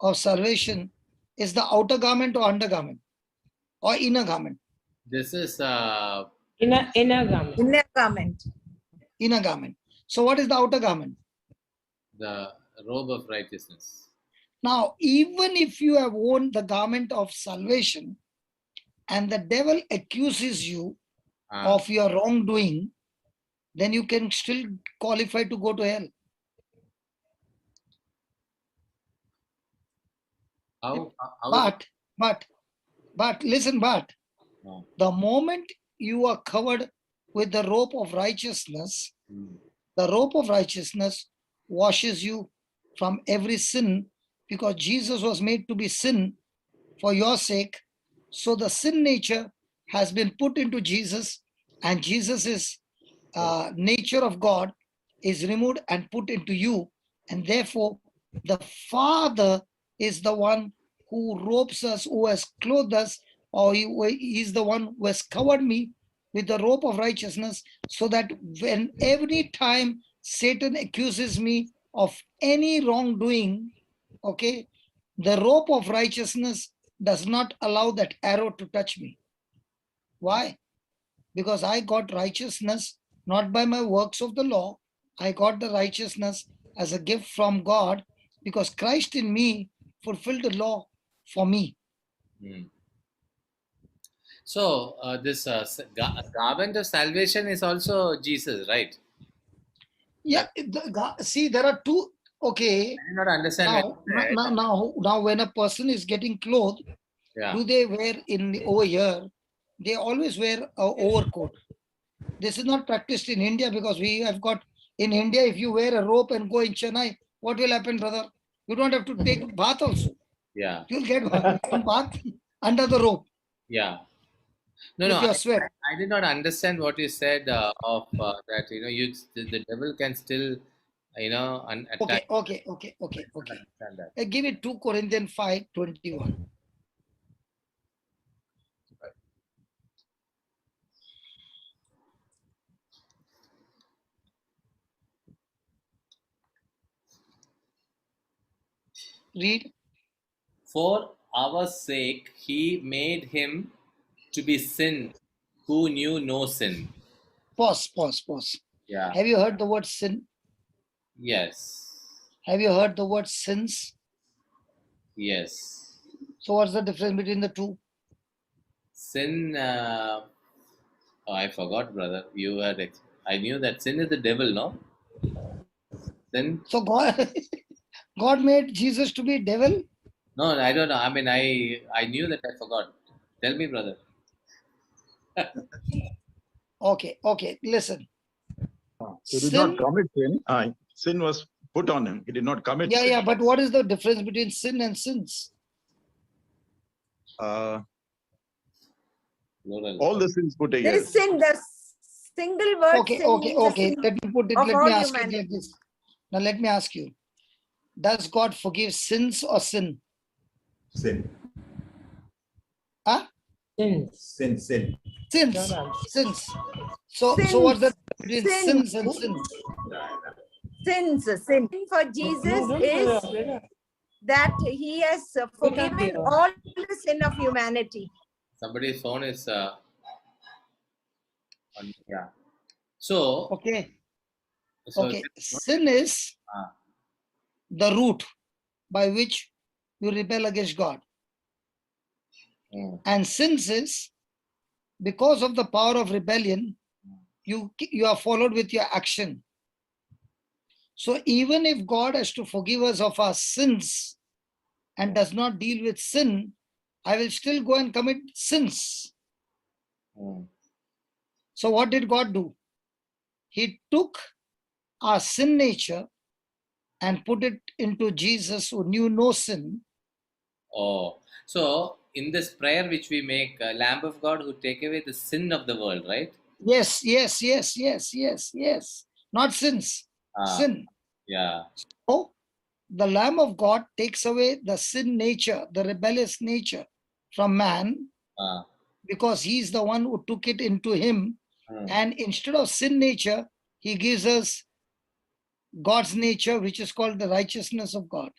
of salvation is the outer garment or undergarment or inner garment? This is Inner garment. Inner garment. Inner garment. So what is the outer garment? the robe of righteousness. Now, even if you have worn the garment of salvation and the devil accuses you of your wrongdoing, then you can still qualify to go to hell. But listen, the moment you are covered with the robe of righteousness, the robe of righteousness washes you from every sin, because Jesus was made to be sin for your sake. So the sin nature has been put into Jesus, and Jesus' nature of God is removed and put into you, and therefore the Father is the one who robes us, who has clothed us, or he is the one who has covered me with the robe of righteousness, so that when every time Satan accuses me of any wrongdoing, okay, the robe of righteousness does not allow that arrow to touch me. Why? Because I got righteousness not by my works of the law. I got the righteousness as a gift from God, because Christ in me fulfilled the law for me. So this garment of salvation is also Jesus, right? Yeah, see, there are two. Okay, I did not understand when you said. now, when a person is getting clothed, Yeah. do they wear over here? They always wear a overcoat. This is not practiced in India, because we have got in India. If you wear a robe and go in Chennai, what will happen, brother? You don't have to take bath also. Yeah. You'll get one bath under the robe Yeah. No, with no, your sweat. I did not understand what you said of that. The devil can still, attack. Okay. I don't understand that. Give it 2 Corinthians 5:21. Read. For our sake, he made him to be sin who knew no sin. Pause. Yeah. Have you heard the word sin? Yes. Have you heard the word sins? Yes. So what's the difference between the two? Sin. Oh, I forgot, brother. You had. I knew that sin is the devil, no? Sin. So God made Jesus to be devil? No, I don't know. I mean, I knew that. I forgot. Tell me, brother. Okay. Listen. He did not Sin. commit sin. Sin was put on him. He did not commit sin. Yeah. But what is the difference between sin and sins? All Plural. the sins put together. This sin, the single word sin means the sin Let me put it. of Let all me ask humanity. it like this. Now let me ask you: does God forgive sins or sin? Sin. Huh? Sins. Sin. Sins. So what's the difference between sins and sin? Sin for Jesus is that he has forgiven all the sin of humanity. Somebody's phone is on. Yeah. So. Okay. So Sin is the root by which you rebel against God. And sins is because of the power of rebellion, you are followed with your action. So even if God has to forgive us of our sins and does not deal with sin, I will still go and commit sins. So what did God do? He took our sin nature and put it into Jesus, who knew no sin. Oh, so in this prayer which we make, Lamb of God who take away the sin of the world, right? Yes. Not sins, sin. Yeah. So the Lamb of God takes away the sin nature, the rebellious nature from man, because he's the one who took it into him. And instead of sin nature, he gives us God's nature, which is called the righteousness of God.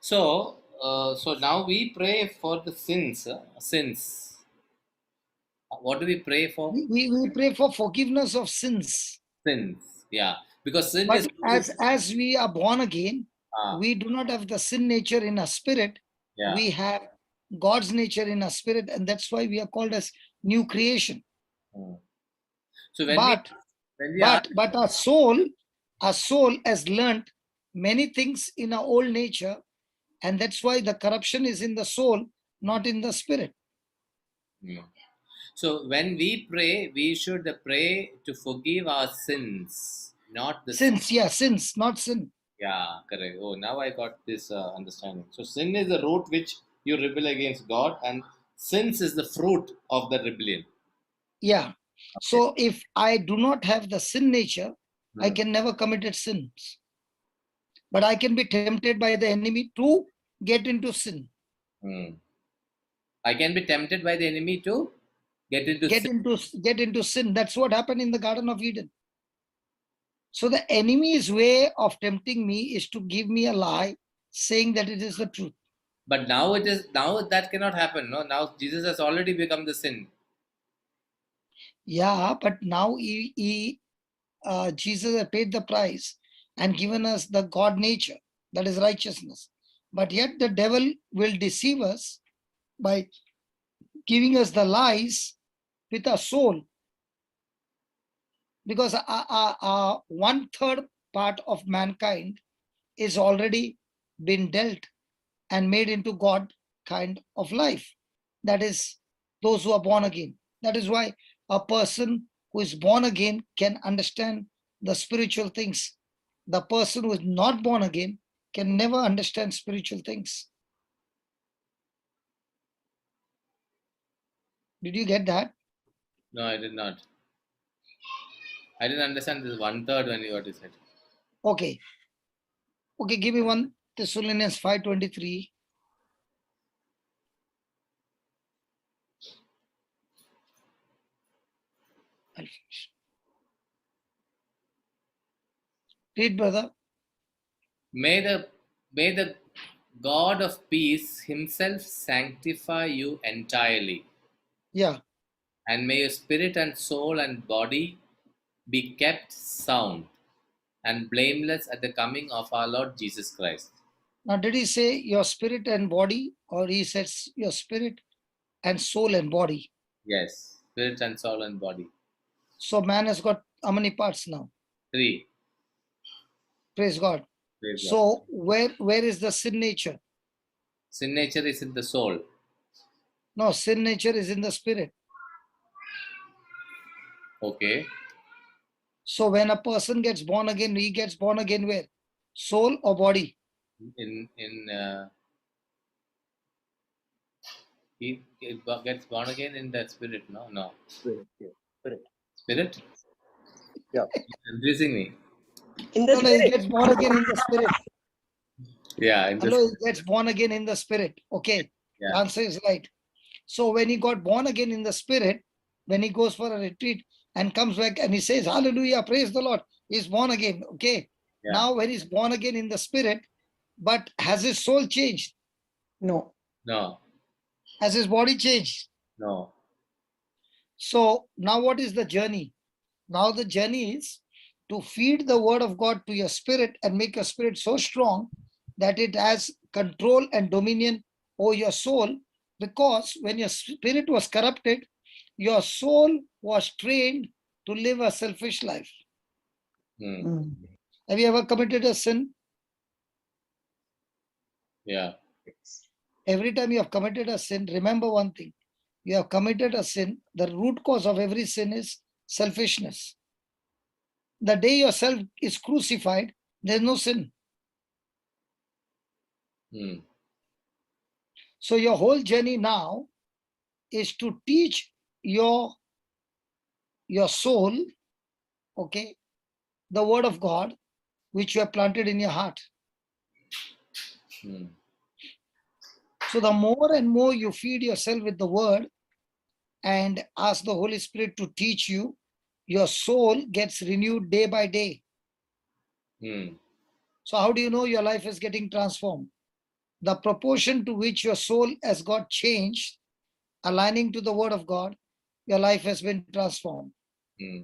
So now we pray for the sins. Sins. What do we pray for? We pray for forgiveness of sins. Sins. Yeah. Because sin But is. as we are born again, we do not have the sin nature in our spirit. Yeah. We have God's nature in our spirit, and that's why we are called as new creation. So but our soul has learned many things in our old nature, and that's why the corruption is in the soul, not in the spirit. So when we pray, we should pray to forgive our sins, not the sins. Yeah, sins, not sin. Yeah, correct. Oh, now I got this understanding. So sin is the root which you rebel against God, and Sins is the fruit of the rebellion. Yeah. So if I do not have the sin nature, I Hmm. can never commit sins. But I can be tempted by the enemy to get into sin. Hmm. I can be tempted by the enemy to get into sin. Get into sin. That's what happened in the Garden of Eden. So the enemy's way of tempting me is to give me a lie, saying that it is the truth. But now that cannot happen. No, now Jesus has already become the sin. Yeah, but now Jesus has paid the price and given us the God nature, that is righteousness. But yet the devil will deceive us by giving us the lies with our soul, because 1/3 part of mankind is already been dealt and made into God kind of life. That is those who are born again. That is why a person who is born again can understand the spiritual things. The person who is not born again can never understand spiritual things. Did you get that? No, I did not. I didn't understand this 1/3 when you what you said. Okay. Okay, give me 1 Thessalonians 5:23. I'll finish. Read, brother. May the God of peace himself sanctify you entirely, Yeah. and may your spirit and soul and body be kept sound and blameless at the coming of our Lord Jesus Christ. Now, did he say your spirit and body, or he says your spirit and soul and body? Yes, spirit and soul and body. So man has got how many parts now? 3. Praise God. Praise God. So where is the sin nature? Sin nature is in the soul. No, sin nature is in the spirit. Okay. So when a person gets born again, he gets born again where? Soul or body? He gets born again in the spirit. No. Spirit, yeah, spirit. Spirit? Yeah. Confusing me. In the No, he spirit. gets born again in the spirit. Yeah, in Hello, the he gets born again in the spirit. Okay, the yeah. answer is right. So when he got born again in the spirit, when he goes for a retreat and comes back and he says, hallelujah, praise the Lord, he's born again. Okay. Yeah. Now when he's born again in the spirit, but has his soul changed? No. No. Has his body changed? No. So now what is the journey? Now the journey is to feed the word of God to your spirit and make your spirit so strong that it has control and dominion over your soul. Because when your spirit was corrupted, your soul was trained to live a selfish life. Hmm. Have you ever committed a sin? Yeah. Every time you have committed a sin, remember one thing. You have committed a sin. The root cause of every sin is selfishness. The day yourself is crucified, there's no sin. Hmm. So your whole journey now is to teach your soul, okay, the word of God, which you have planted in your heart. Hmm. So the more and more you feed yourself with the word and ask the Holy Spirit to teach you, your soul gets renewed day by day. Hmm. So how do you know your life is getting transformed? The proportion to which your soul has got changed, aligning to the word of God, your life has been transformed. Hmm.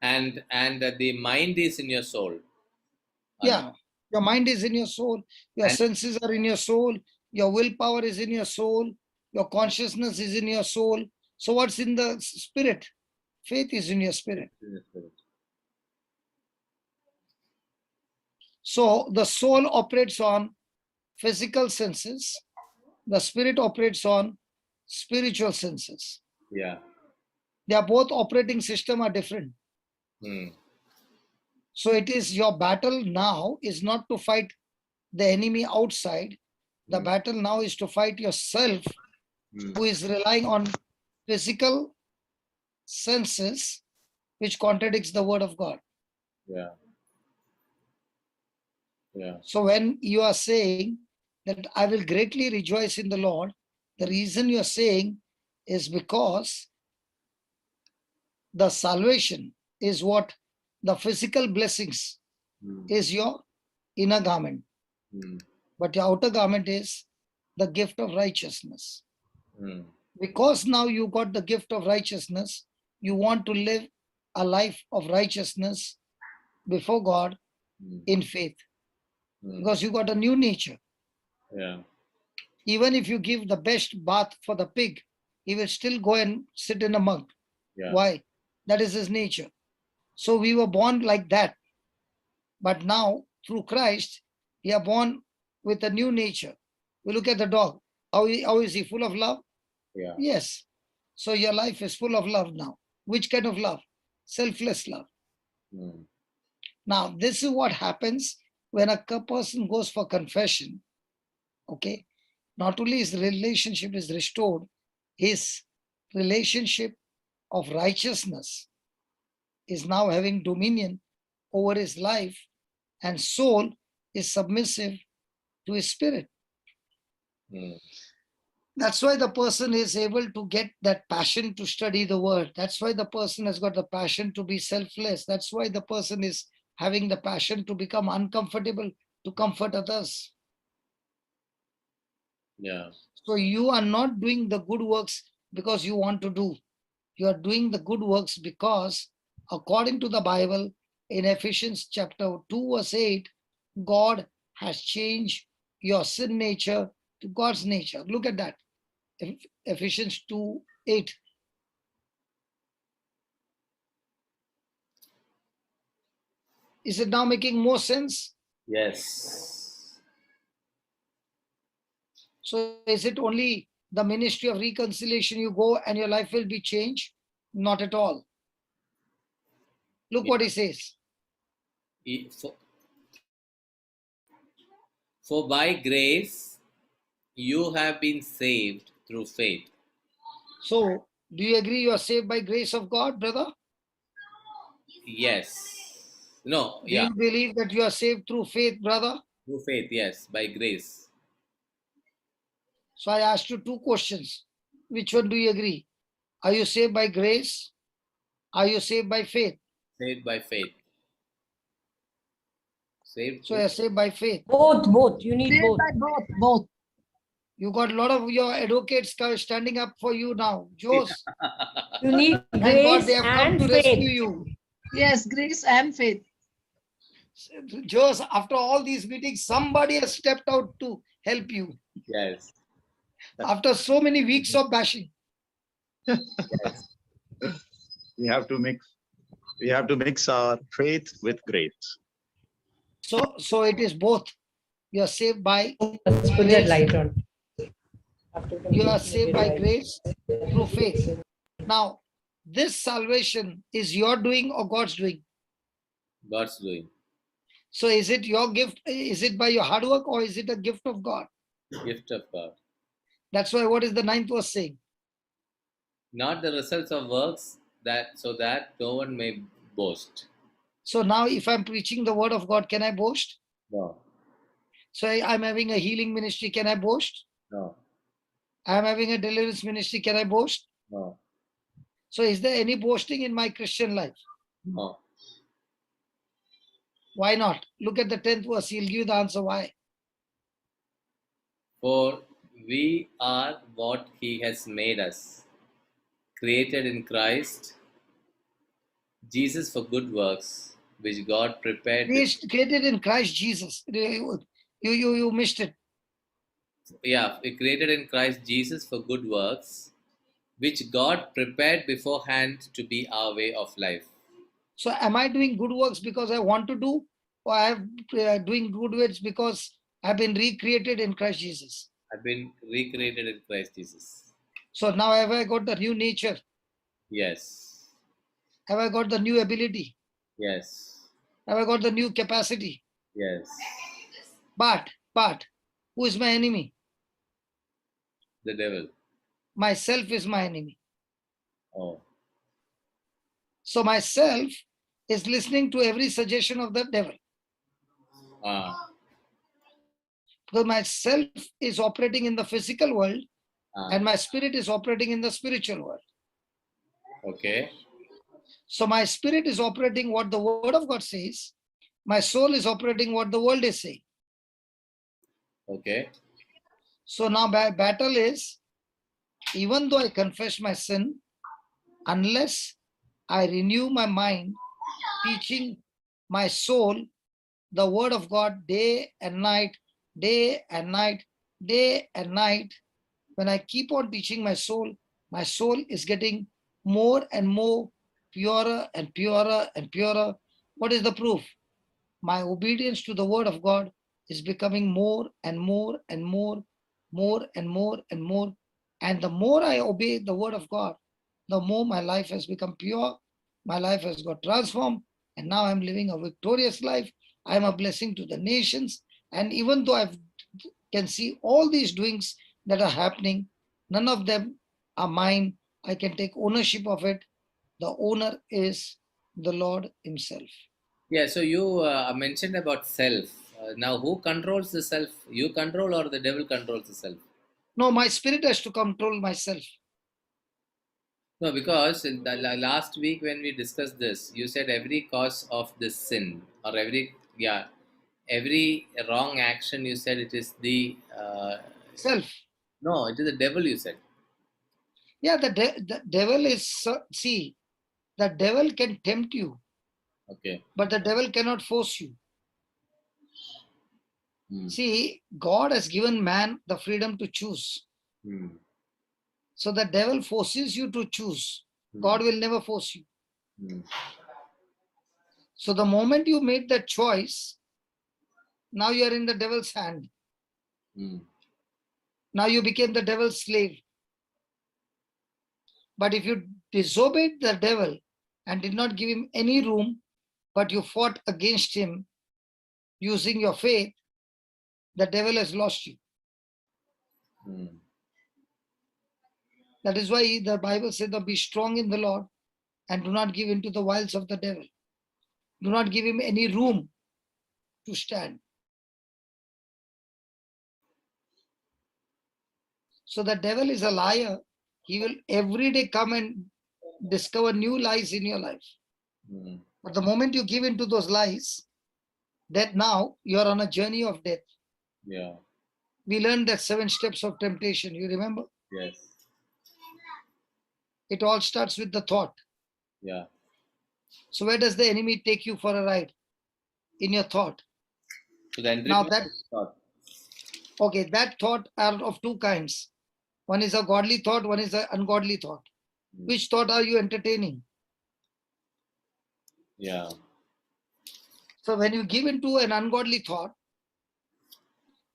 And the mind is in your soul. Yeah, your mind is in your soul, your And senses are in your soul, your willpower is in your soul, your consciousness is in your soul. So what's in the spirit? Faith is in your spirit. So the soul operates on physical senses, the spirit operates on spiritual senses. Yeah. They are both operating system are different. Hmm. So it is your battle now is not to fight the enemy outside. The battle now is to fight yourself who is relying on physical senses, which contradicts the word of God. Yeah. Yeah. So when you are saying that I will greatly rejoice in the Lord, the reason you are saying is because the salvation is what the physical blessings Mm. is your inner garment, Mm. but your outer garment is the gift of righteousness. Mm. Because now you got the gift of righteousness, you want to live a life of righteousness before God Mm. in faith, Mm. because you got a new nature. Yeah. Even if you give the best bath for the pig, he will still go and sit in a mug. Yeah. Why? That is his nature. So we were born like that. But now, through Christ, we are born with a new nature. We look at the dog. How is he? Full of love? Yeah. Yes. So your life is full of love now. Which kind of love? Selfless love. Mm. Now, this is what happens when a person goes for confession. Okay. Not only his relationship is restored, his relationship of righteousness is now having dominion over his life, and soul is submissive to his spirit. Mm. That's why the person is able to get that passion to study the word. That's why the person has got the passion to be selfless. That's why the person is having the passion to become uncomfortable to comfort others. Yeah. So you are not doing the good works because you want to do. You are doing the good works because, according to the Bible, in Ephesians chapter 2, verse 8, God has changed your sin nature to God's nature. Look at that. Ephesians 2, 8. Is it now making more sense? Yes. So is it only the ministry of reconciliation you go and your life will be changed? Not at all. Look what he says. E- For, for by grace you have been saved through faith. So do you agree you are saved by grace of God, brother? Yes. No. Do Yeah. you believe that you are saved through faith, brother? Through faith. Yes. By grace. So I asked you two questions. Which one do you agree? Are you saved by grace? Are you saved by faith? Saved by faith. Saved So through. you're saved by faith. Both. You need Saved both. by both. You got a lot of your advocates standing up for you now. Jose, You need thank God grace they have come and to rescue faith. you. Yes, grace and faith. Jose, after all these meetings, somebody has stepped out to help you. Yes. After so many weeks of bashing. Yes. We have to mix our faith with grace. So it is both. You are saved by Let's put that light on. you are saved by grace through faith. Now, this salvation is your doing or God's doing? God's doing. So is it your gift? Is it by your hard work or is it a gift of God? Gift of God. That's why what is the 9th verse saying? Not the results of works, that so that no one may boast. So now if I'm preaching the word of God, can I boast? No. So I'm having a healing ministry, can I boast? No. I'm having a deliverance ministry, can I boast? No. So is there any boasting in my Christian life? No. Why not? Look at the 10th verse, he'll give you the answer why. For we are what he has made us, created in Christ Jesus for good works, which God prepared. Created in Christ Jesus. You missed it. We created in Christ Jesus for good works, which God prepared beforehand to be our way of life. So am I doing good works because I want to do, or I am doing good works because I've been recreated in Christ Jesus? I've been recreated in Christ Jesus. So now have I got the new nature? Yes. Have I got the new ability? Yes. Have I got the new capacity? Yes. But who is my enemy? The devil. myself is my enemy. Oh. So myself is listening to every suggestion of the devil. Ah. Because myself is operating in the physical world and Ah. my spirit is operating in the spiritual world. Okay. So my spirit is operating what the word of God says. My soul is operating what the world is saying. Okay. So now battle is, even though I confess my sin, unless I renew my mind, teaching my soul the word of God day and night, day and night, day and night, when I keep on teaching my soul is getting more and more purer and purer and purer. What is the proof? My obedience to the word of God is becoming more and more and more, more and more and more. And the more I obey the word of God, the more my life has become pure, my life has got transformed, and now I'm living a victorious life. I'm a blessing to the nations. And even though I can see all these doings that are happening, none of them are mine. I can take ownership of it. The owner is the Lord Himself. Yeah, so you mentioned about self. Now, who controls the self? You control or the devil controls the self? No, my spirit has to control myself. No, because in the last week when we discussed this, you said every cause of this sin or every wrong action. You said it is the Self. no, it is the devil. You said Yeah, the devil is, see, the devil can tempt you, okay. but the devil cannot force you. Hmm. See, God has given man the freedom to choose. Hmm. So the devil forces you to choose. Hmm. God will never force you. Hmm. So the moment you made that choice, now you are in the devil's hand. Hmm. Now you became the devil's slave. But if you disobeyed the devil and did not give him any room, but you fought against him using your faith, the devil has lost you. Hmm. That is why the Bible said, be strong in the Lord and do not give in to the wiles of the devil. Do not give him any room to stand. So the devil is a liar. He will every day come and discover new lies in your life. Hmm. But the moment you give in to those lies, that now you're on a journey of death. Yeah. We learned that 7 steps of temptation. You remember? Yes. It all starts with the thought. Yeah. So where does the enemy take you for a ride? In your thought. So the entry Now point that, is thought. okay, that thought are of two kinds. One is a godly thought, one is an ungodly thought. Hmm. Which thought are you entertaining? Yeah. So when you give into an ungodly thought,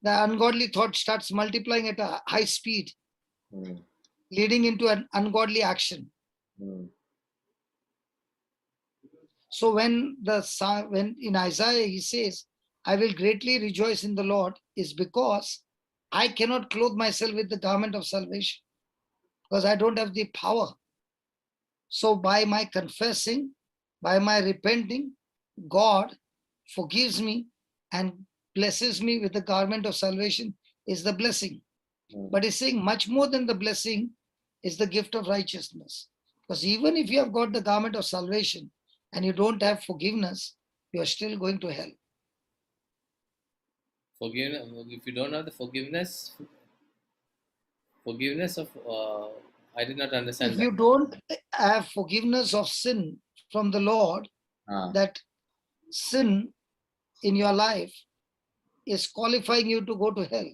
the ungodly thought starts multiplying at a high speed, Hmm. leading into an ungodly action. Hmm. So when in Isaiah he says, I will greatly rejoice in the Lord, is because I cannot clothe myself with the garment of salvation because I don't have the power. So by my confessing, by my repenting, God forgives me and blesses me with the garment of salvation is the blessing. Hmm. But he's saying much more than the blessing is the gift of righteousness. Because even if you have got the garment of salvation and you don't have forgiveness, you are still going to hell. Forgiveness. If you don't have the forgiveness of I did not understand If that. you don't have forgiveness of sin from the Lord, Ah. that sin in your life is qualifying you to go to hell.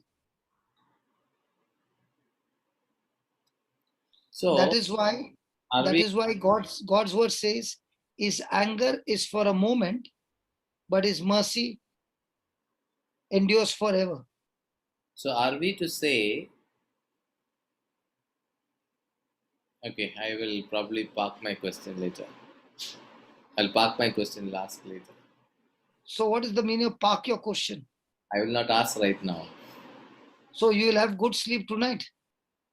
That So is why are we? God's word says his anger is for a moment, but his mercy endures forever. So are we to say? Okay, I will probably park my question later. I'll park my question last later. So what is the meaning of park your question? I will not ask right now. So you will have good sleep tonight.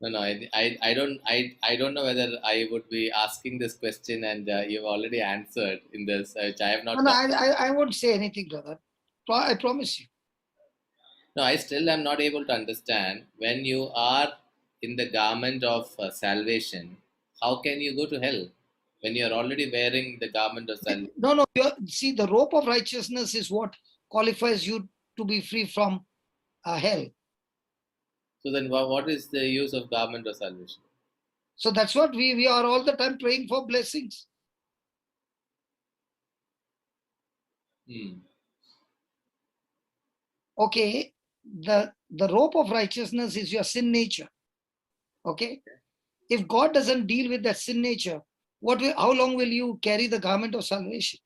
No, I don't know whether I would be asking this question, and you've already answered in this, which I have No, not no, got. I won't say anything, brother. I promise you. No, I still am not able to understand when you are in the garment of salvation, how can you go to hell when you are already wearing the garment of salvation? No, no. See, the rope of righteousness is what qualifies you to be free from hell. So then, what is the use of garment of salvation? So that's what we are all the time praying for blessings. Hmm. Okay, the rope of righteousness is your sin nature. Okay, if God doesn't deal with that sin nature, how long will you carry the garment of salvation?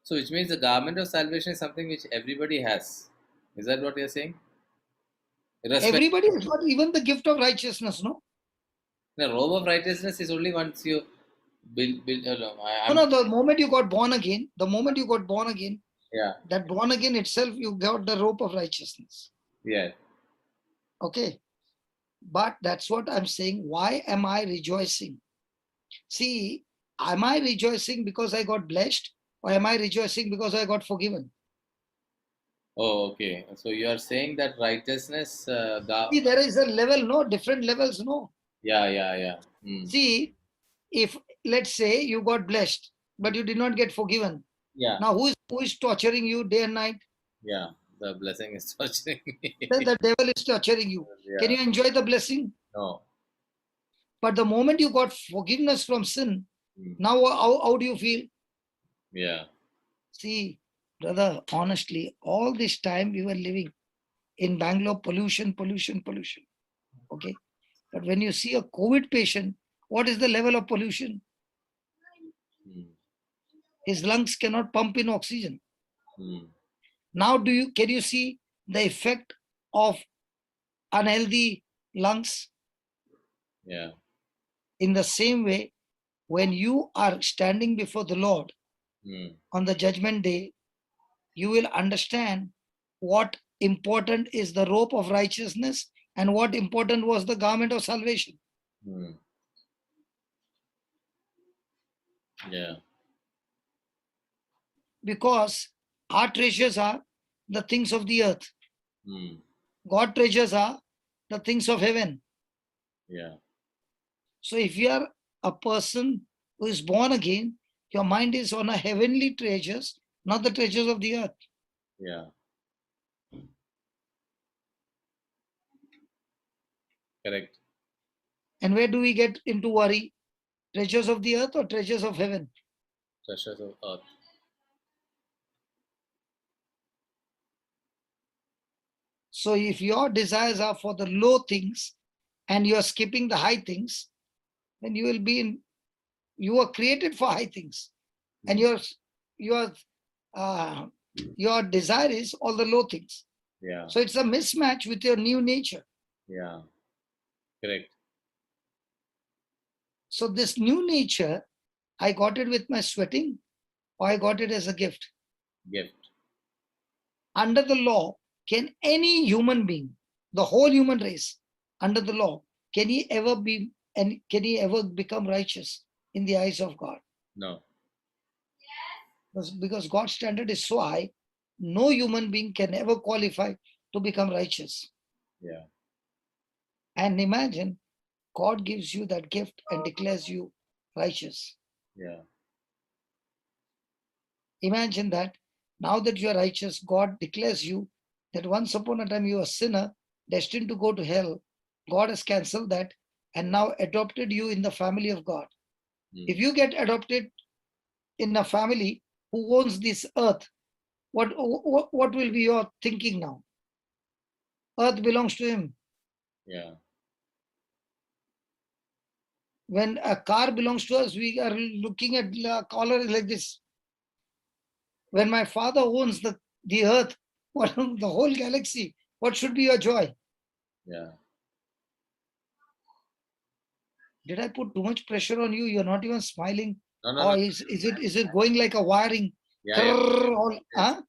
So, which means the garment of salvation is something which everybody has. Is that what you're saying? Irrespective, Everybody has got even the gift of righteousness, no? the robe of righteousness is only once you build. No, No, I'm no, the moment you got born again, yeah, that born again itself, you got the rope of righteousness. yeah. Okay, but that's what I'm saying. Why am I rejoicing? See, am I rejoicing because I got blessed, or am I rejoicing because I got forgiven? Oh, okay. So you are saying that righteousness, See, there is a level, no, different levels, no. yeah, yeah, yeah. Hmm. See, if let's say you got blessed, but you did not get forgiven, Yeah, now who is torturing you day and night? yeah. The blessing is touching me. The devil is torturing you. Can Yeah. you enjoy the blessing? No. But the moment you got forgiveness from sin, Hmm. now how do you feel? Yeah. See, brother, honestly, all this time we were living in Bangalore, pollution, pollution, pollution. Okay. But when you see a COVID patient, what is the level of pollution? Hmm. His lungs cannot pump in oxygen. Hmm. Now can you see the effect of unhealthy lungs? Yeah. In the same way, when you are standing before the Lord Hmm. on the judgment day, you will understand what important is the rope of righteousness and what important was the garment of salvation. Hmm. Yeah. Because our treasures are the things of the earth. Hmm. God treasures are the things of heaven. Yeah. So if you are a person who is born again, your mind is on a heavenly treasures, not the treasures of the earth. Yeah. Correct. And where do we get into worry? Treasures of the earth or treasures of heaven? Treasures of earth. So if your desires are for the low things and you are skipping the high things, then you are created for high things. And your your desire is all the low things. Yeah. So it's a mismatch with your new nature. Yeah. Correct. So this new nature, I got it with my sweating, or I got it as a gift. Gift. Under the law, can any human being, the whole human race, under the law, can he ever become righteous in the eyes of God? No. Because God's standard is so high, no human being can ever qualify to become righteous. Yeah. And imagine, God gives you that gift and declares you righteous. Yeah. Imagine that now that you are righteous, God declares you that once upon a time you were a sinner, destined to go to hell. God has cancelled that and now adopted you in the family of God. Hmm. If you get adopted in a family who owns this earth, what will be your thinking now? Earth belongs to him. Yeah. When a car belongs to us, we are looking at the collar like this. When my father owns the earth, the whole galaxy, what should be your joy? Yeah. Did I put too much pressure on you? You're not even smiling. No, no, Or no. is it going like a wiring? Yeah, yeah. Yes, Huh?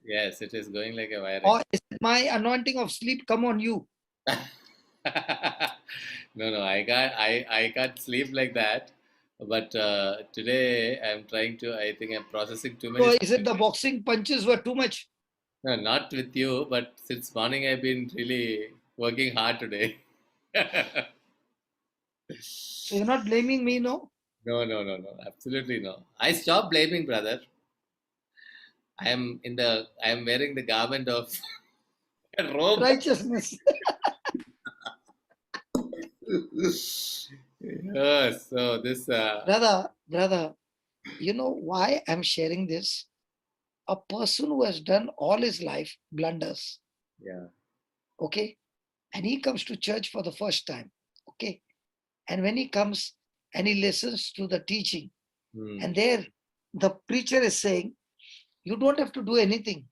yes, it is going like a wiring. Or is it my anointing of sleep come on you? No, I can't sleep like that. But today I'm trying to. I think I'm processing too many. So is it the boxing punches were too much? No, not with you, but since morning I've been really working hard today. So you're not blaming me, no? No, absolutely no. I stopped blaming, brother. I am wearing the garment of robe. Righteousness. Yes, so this Brother, you know why I'm sharing this? A person who has done all his life blunders, yeah. okay? And he comes to church for the first time, okay? And when he comes and he listens to the teaching, and there the preacher is saying, you don't have to do anything.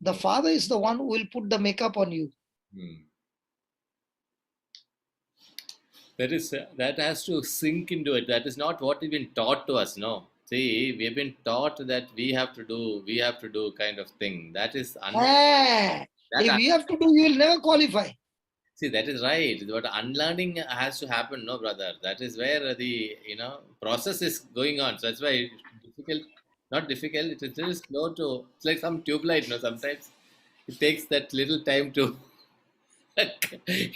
The Father is the one who will put the makeup on you. That has to sink into it. That is not what we've been taught to us. No, see, we've been taught that we have to do kind of thing. That is If you have to do, you will never qualify. see, that is right. But unlearning has to happen, no, brother. That is where the process is going on. So that's why it's difficult. Not difficult. It is little slow to. It's like some tube light. No, sometimes it takes that little time to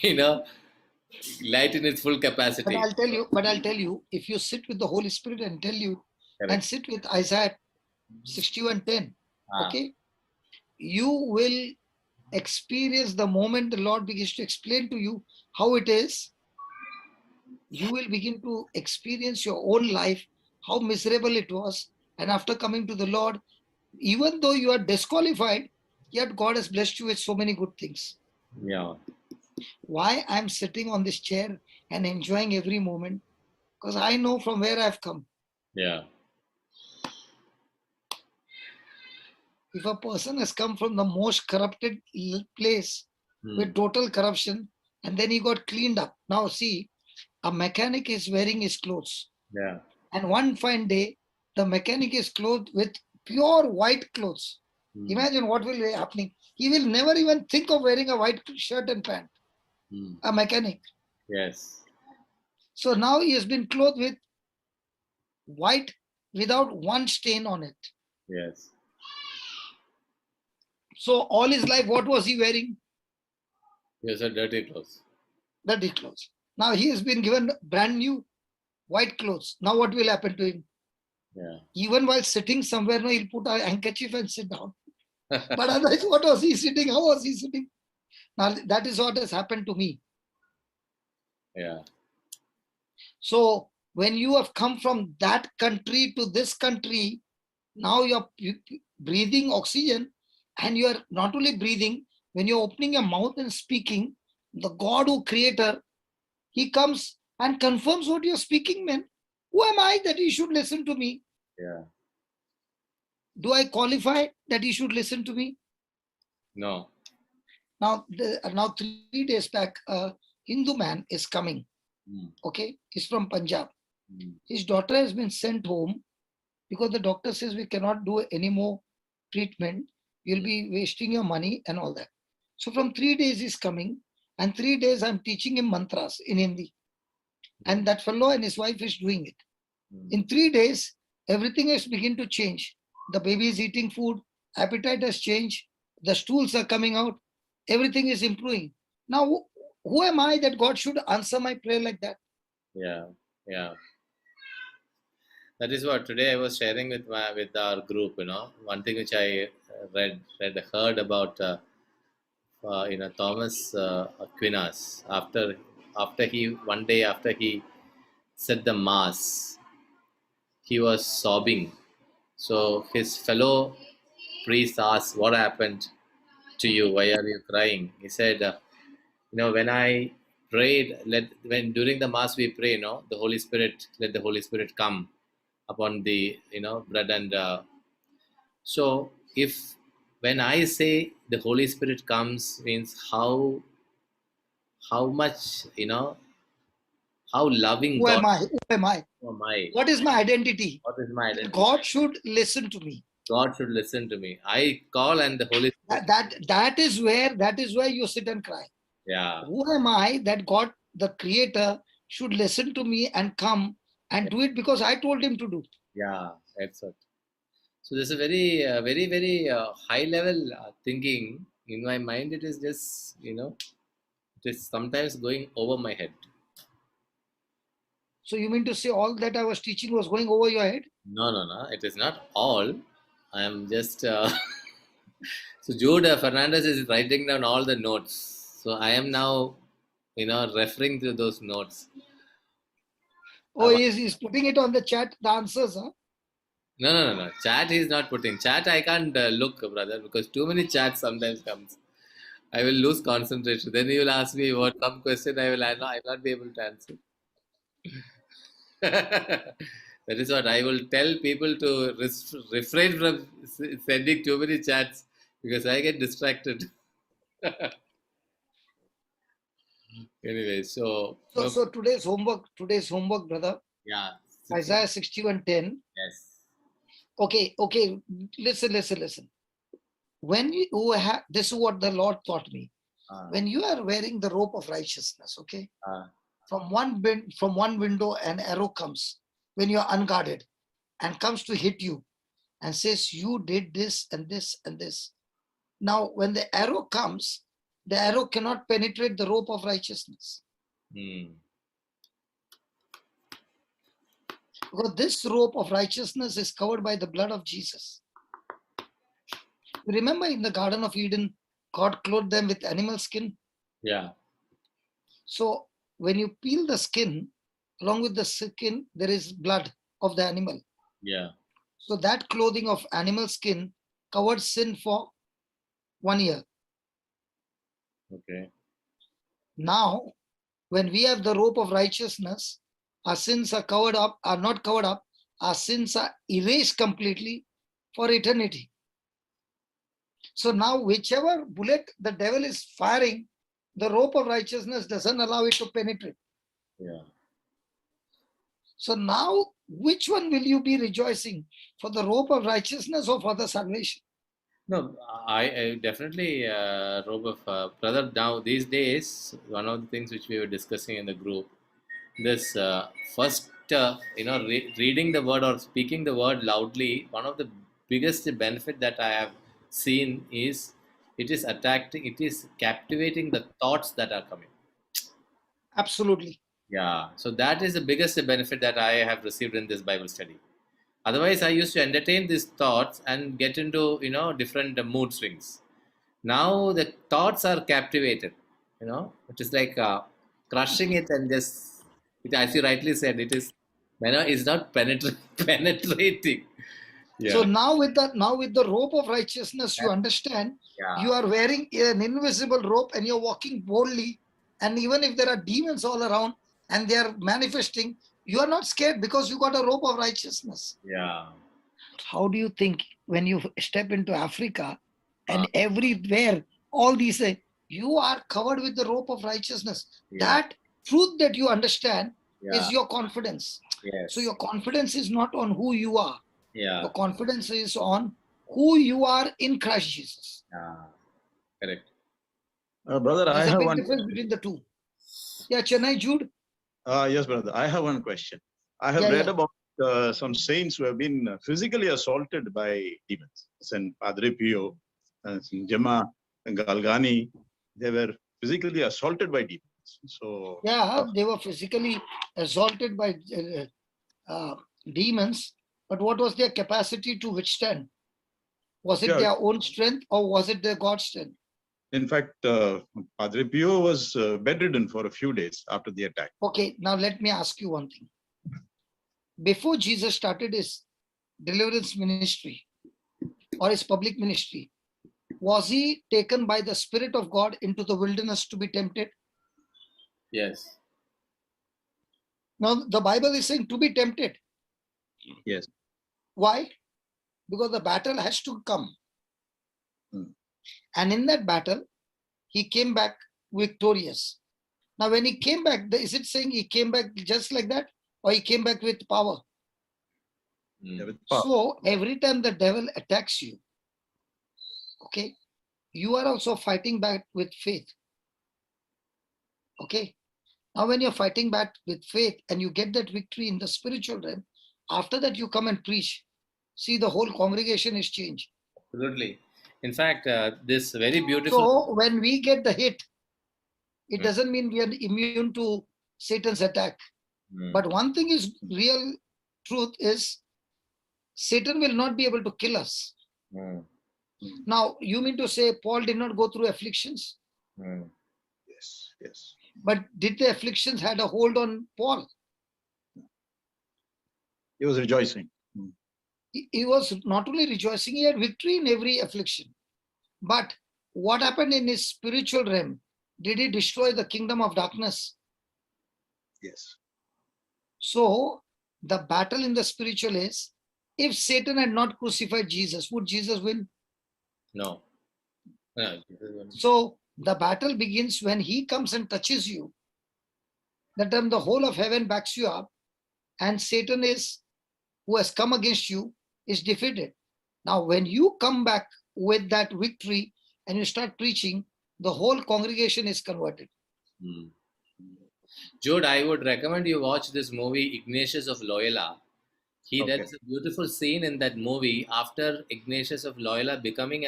you know light in its full capacity. But I'll tell you, if you sit with the Holy Spirit and tell you, and Correct. sit with Isaiah 61:10, Ah. okay, you will experience the moment the Lord begins to explain to you how it is. You will begin to experience your own life, how miserable it was. And after coming to the Lord, even though you are disqualified, yet God has blessed you with so many good things. Yeah. Why I'm sitting on this chair and enjoying every moment? Because I know from where I've come. Yeah. If a person has come from the most corrupted place with total corruption, and then he got cleaned up. Now see, a mechanic is wearing his clothes. Yeah. And one fine day, the mechanic is clothed with pure white clothes. Imagine what will be happening. He will never even think of wearing a white shirt and pant. A mechanic. Yes. So now he has been clothed with white without one stain on it. Yes. So all his life, what was he wearing? Yes, a dirty clothes. Dirty clothes. Now he has been given brand new white clothes. Now what will happen to him? Yeah. Even while sitting somewhere, no, he'll put a handkerchief and sit down. But otherwise, what was he sitting? How was he sitting? Now that is what has happened to me. Yeah. So when you have come from that country to this country, now you're breathing oxygen, and you are not only breathing, when you're opening your mouth and speaking, the God who creator, he comes and confirms what you're speaking, man. Who am I that you should listen to me? Yeah. Do I qualify that you should listen to me? No. Now 3 days back, a Hindu man is coming. Okay, he's from Punjab. His daughter has been sent home because the doctor says we cannot do any more treatment. You'll be wasting your money and all that. So from 3 days he's coming, and 3 days I'm teaching him mantras in Hindi. And that fellow and his wife is doing it. In 3 days, everything has begun to change. The baby is eating food, appetite has changed, the stools are coming out, everything is improving. Now, who am I that God should answer my prayer like that? Yeah. Yeah. That is what today I was sharing with our group. One thing which I heard about Thomas Aquinas after he said the mass, he was sobbing. So his fellow priest asked, "What happened to you? Why are you crying?" He said, when I prayed, when during the mass we pray, let the Holy Spirit come upon the bread and so if when I say the Holy Spirit comes means how much how loving Who God. am I? Who am I? Who am I? What is my identity? What is my identity? God should listen to me. God should listen to me. I call and the Holy Spirit. That is where you sit and cry. Yeah. Who am I that God, the creator, should listen to me and come and do it because I told him to do? Yeah. That's what. So there's a very high level thinking in my mind. It is just, it is sometimes going over my head. So you mean to say all that I was teaching was going over your head? No, no, no. It is not all. I am just. So Jude Fernandez is writing down all the notes. So I am now, referring to those notes. Oh, he's putting it on the chat, the answers, huh? No, no, no, no. Chat he's not putting. Chat I can't look, brother, because too many chats sometimes comes. I will lose concentration. Then you will ask me what some question I will not be able to answer. That is what I will tell people to refrain from sending too many chats because I get distracted. Anyway, so So today's homework, brother, yeah, Isaiah 61:10. yes, Okay, listen. When you have, this is what the Lord taught me. When you are wearing the robe of righteousness, okay, from one window an arrow comes when you are unguarded and comes to hit you and says you did this and this and this. Now, when the arrow comes, the arrow cannot penetrate the robe of righteousness because this robe of righteousness is covered by the blood of Jesus. Remember in the Garden of Eden, God clothed them with animal skin. yeah, So when you peel the skin, along with the skin, there is blood of the animal. yeah, So that clothing of animal skin covered sin for 1 year. okay, Now, when we have the robe of righteousness, our sins are not covered up. Our sins are erased completely for eternity. So now, whichever bullet the devil is firing, the rope of righteousness doesn't allow it to penetrate. yeah. So now, which one will you be rejoicing? For the rope of righteousness or for the salvation? No, I definitely, Robert, brother. Now these days, one of the things which we were discussing in the group, this first, reading the word or speaking the word loudly. One of the biggest benefit that I have seen is it is attracting, it is captivating the thoughts that are coming. Absolutely. Yeah, so that is the biggest benefit that I have received in this Bible study. Otherwise, I used to entertain these thoughts and get into different mood swings. Now the thoughts are captivated. It is like crushing it and just as you rightly said, it is it's not penetrating. Yeah. So now with the rope of righteousness, you understand you are wearing an invisible rope and you're walking boldly. And even if there are demons all around and they are manifesting, you are not scared because you got a rope of righteousness. Yeah. How do you think when you step into Africa and everywhere, all these things, you are covered with the rope of righteousness? Yeah. That truth that you understand is Yeah. your confidence. Yes. So your confidence is not on who you are. Yeah. Your confidence is on who you are in Christ Jesus. Correct. Brother, I There's a have big one. difference between the two. Yeah, Chennai Jude. Yes, brother, I have one question. I have read about some saints who have been physically assaulted by demons. Saint Padre Pio, Saint Gemma, and Galgani, they were physically assaulted by demons. So they were physically assaulted by demons, but what was their capacity to withstand? Was it their own strength or was it their God's strength? in fact, Padre Pio was bedridden for a few days after the attack. Okay, now let me ask you one thing. Before Jesus started his deliverance ministry or his public ministry, was he taken by the Spirit of God into the wilderness to be tempted? Yes. Now, the Bible is saying to be tempted. Yes. Why? Because the battle has to come. And in that battle, he came back victorious. Now, when he came back, is it saying he came back just like that? Or he came back with power? Yeah, with power. So, every time the devil attacks you, okay, you are also fighting back with faith. Okay. Now, when you're fighting back with faith and you get that victory in the spiritual realm, after that you come and preach. See, the whole congregation is changed. Absolutely. In fact, this very beautiful. So when we get the hit, it Mm. doesn't mean we are immune to Satan's attack. But one thing is real truth is Satan will not be able to kill us. Now, you mean to say Paul did not go through afflictions? Yes, yes. But did the afflictions had a hold on Paul? He was rejoicing. He was not only rejoicing, he had victory in every affliction. But what happened in his spiritual realm? Did he destroy the kingdom of darkness? Yes. So the battle in the spiritual is, if Satan had not crucified Jesus, would Jesus win? No. No, Jesus won't. So the battle begins when he comes and touches you. That time the whole of heaven backs you up, and Satan is, who has come against you, is defeated. Now, when you come back with that victory and you start preaching, the whole congregation is converted. Jude, I would recommend you watch this movie Ignatius of Loyola. Okay. There's a beautiful scene in that movie after Ignatius of Loyola becoming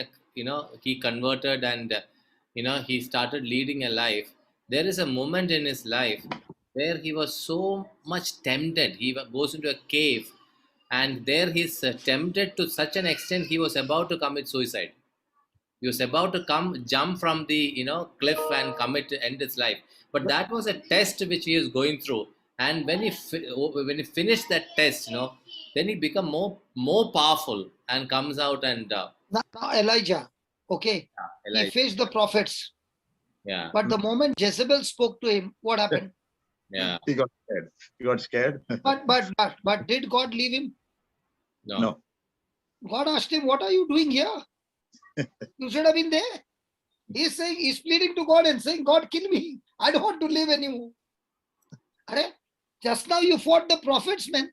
he converted and he started leading a life. There is a moment in his life where he was so much tempted. He goes into a cave, and there he's tempted to such an extent he was about to commit suicide. He was about to jump from the cliff and end his life. But that was a test which he is going through. And when he finished that test, then he become more powerful and comes out and Now Elijah, okay, he Elijah. faced the prophets. Yeah, But the moment Jezebel spoke to him, what happened? yeah, He got scared. He got scared. But did God leave him? No. God asked him, what are you doing here? You should have been there. He's saying, he's pleading to God and saying, God, kill me. I don't want to live anymore. Just now you fought the prophets, man.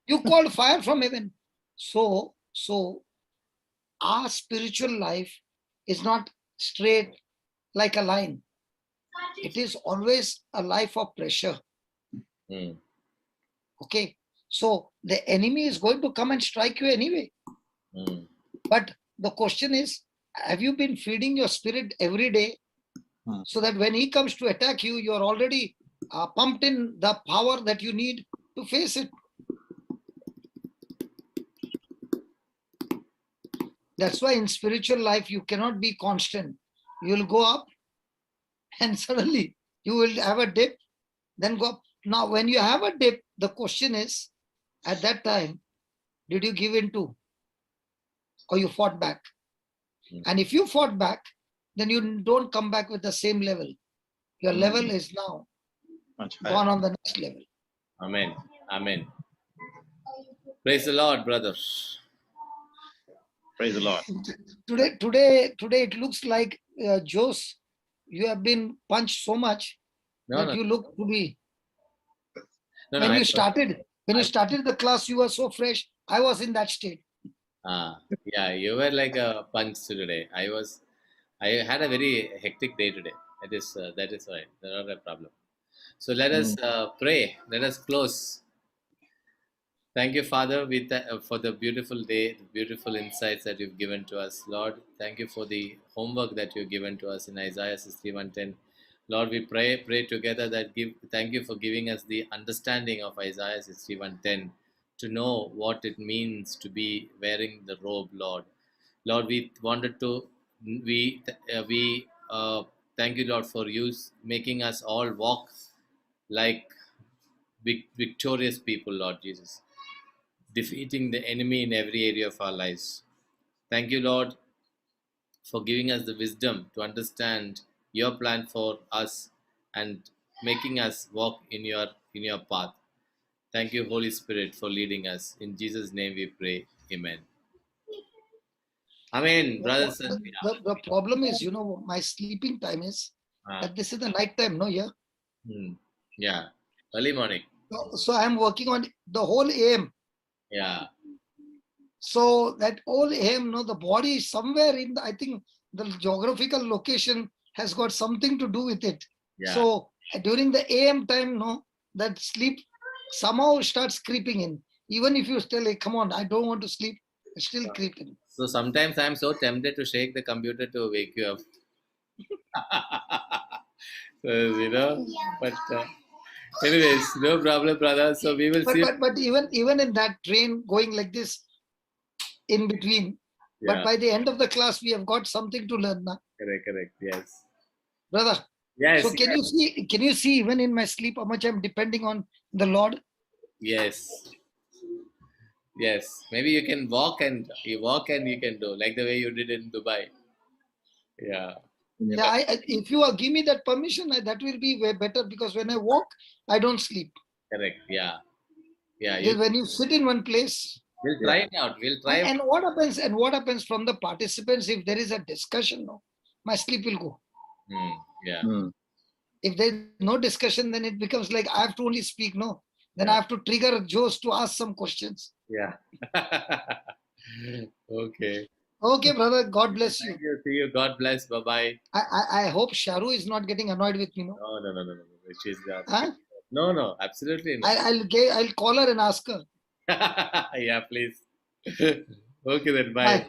You called fire from heaven. So our spiritual life is not straight like a line. It is always a life of pressure. Okay. So the enemy is going to come and strike you anyway. But the question is, have you been feeding your spirit every day so that when he comes to attack you, you're already pumped in the power that you need to face it? That's why in spiritual life, you cannot be constant. You will go up and suddenly you will have a dip, then go up. Now, when you have a dip, the question is, at that time, did you give in to, or you fought back? And if you fought back, then you don't come back with the same level. Your level is now gone on the next level. Amen. Amen. Praise the Lord, brothers. Praise the Lord. Today, it looks like Jose, you have been punched so much that you look to be. When you started the class, you were so fresh. I was in that state. Yeah, you were like a punch today. I had a very hectic day today. That is right. Not a problem. So let us pray. Let us close. Thank you, Father, for the beautiful day, the beautiful insights that you've given to us, Lord. Thank you for the homework that you've given to us in Isaiah 61:10. Lord, we pray together that thank you for giving us the understanding of Isaiah 61:10 to know what it means to be wearing the robe, Lord. Lord, we thank you, Lord, for you making us all walk like victorious people, Lord Jesus, defeating the enemy in every area of our lives. Thank you, Lord, for giving us the wisdom to understand your plan for us and making us walk in your path. Thank you, Holy Spirit, for leading us. In Jesus' name we pray. Amen. Amen, brothers. The problem is, my sleeping time is that this is the night time, no? Yeah. Yeah, early morning. So I'm working on the whole AM. Yeah. So that whole AM, the body is somewhere in I think the geographical location has got something to do with it. Yeah. So during the AM time, no, that sleep somehow starts creeping in. Even if you still like, come on, I don't want to sleep, it's still creeping. So sometimes I'm so tempted to shake the computer to wake you up. So, but anyways, no problem, brother. So we will see. But even in that train going like this in between, Yeah. but by the end of the class, we have got something to learn now. Correct. Yes. Brother. Yes. So can you see even in my sleep how much I'm depending on the Lord? Yes. Maybe you can walk and you can do like the way you did in Dubai. Yeah. Yeah, if you give me that permission, that will be way better, because when I walk, I don't sleep. Correct. Yeah. When you sit in one place. We'll try it out. We'll try. And what happens from the participants if there is a discussion? No, my sleep will go. Yeah. If there's no discussion, then it becomes like I have to only speak. No, then I have to trigger Joes to ask some questions. Yeah. Okay. Okay, brother. God bless you. Thank you. See you. God bless. Bye bye. I hope Sharu is not getting annoyed with me. No. No. She's got. Huh? No. Absolutely not. I'll call her and ask her. Yeah, please. Okay then. Bye. Bye.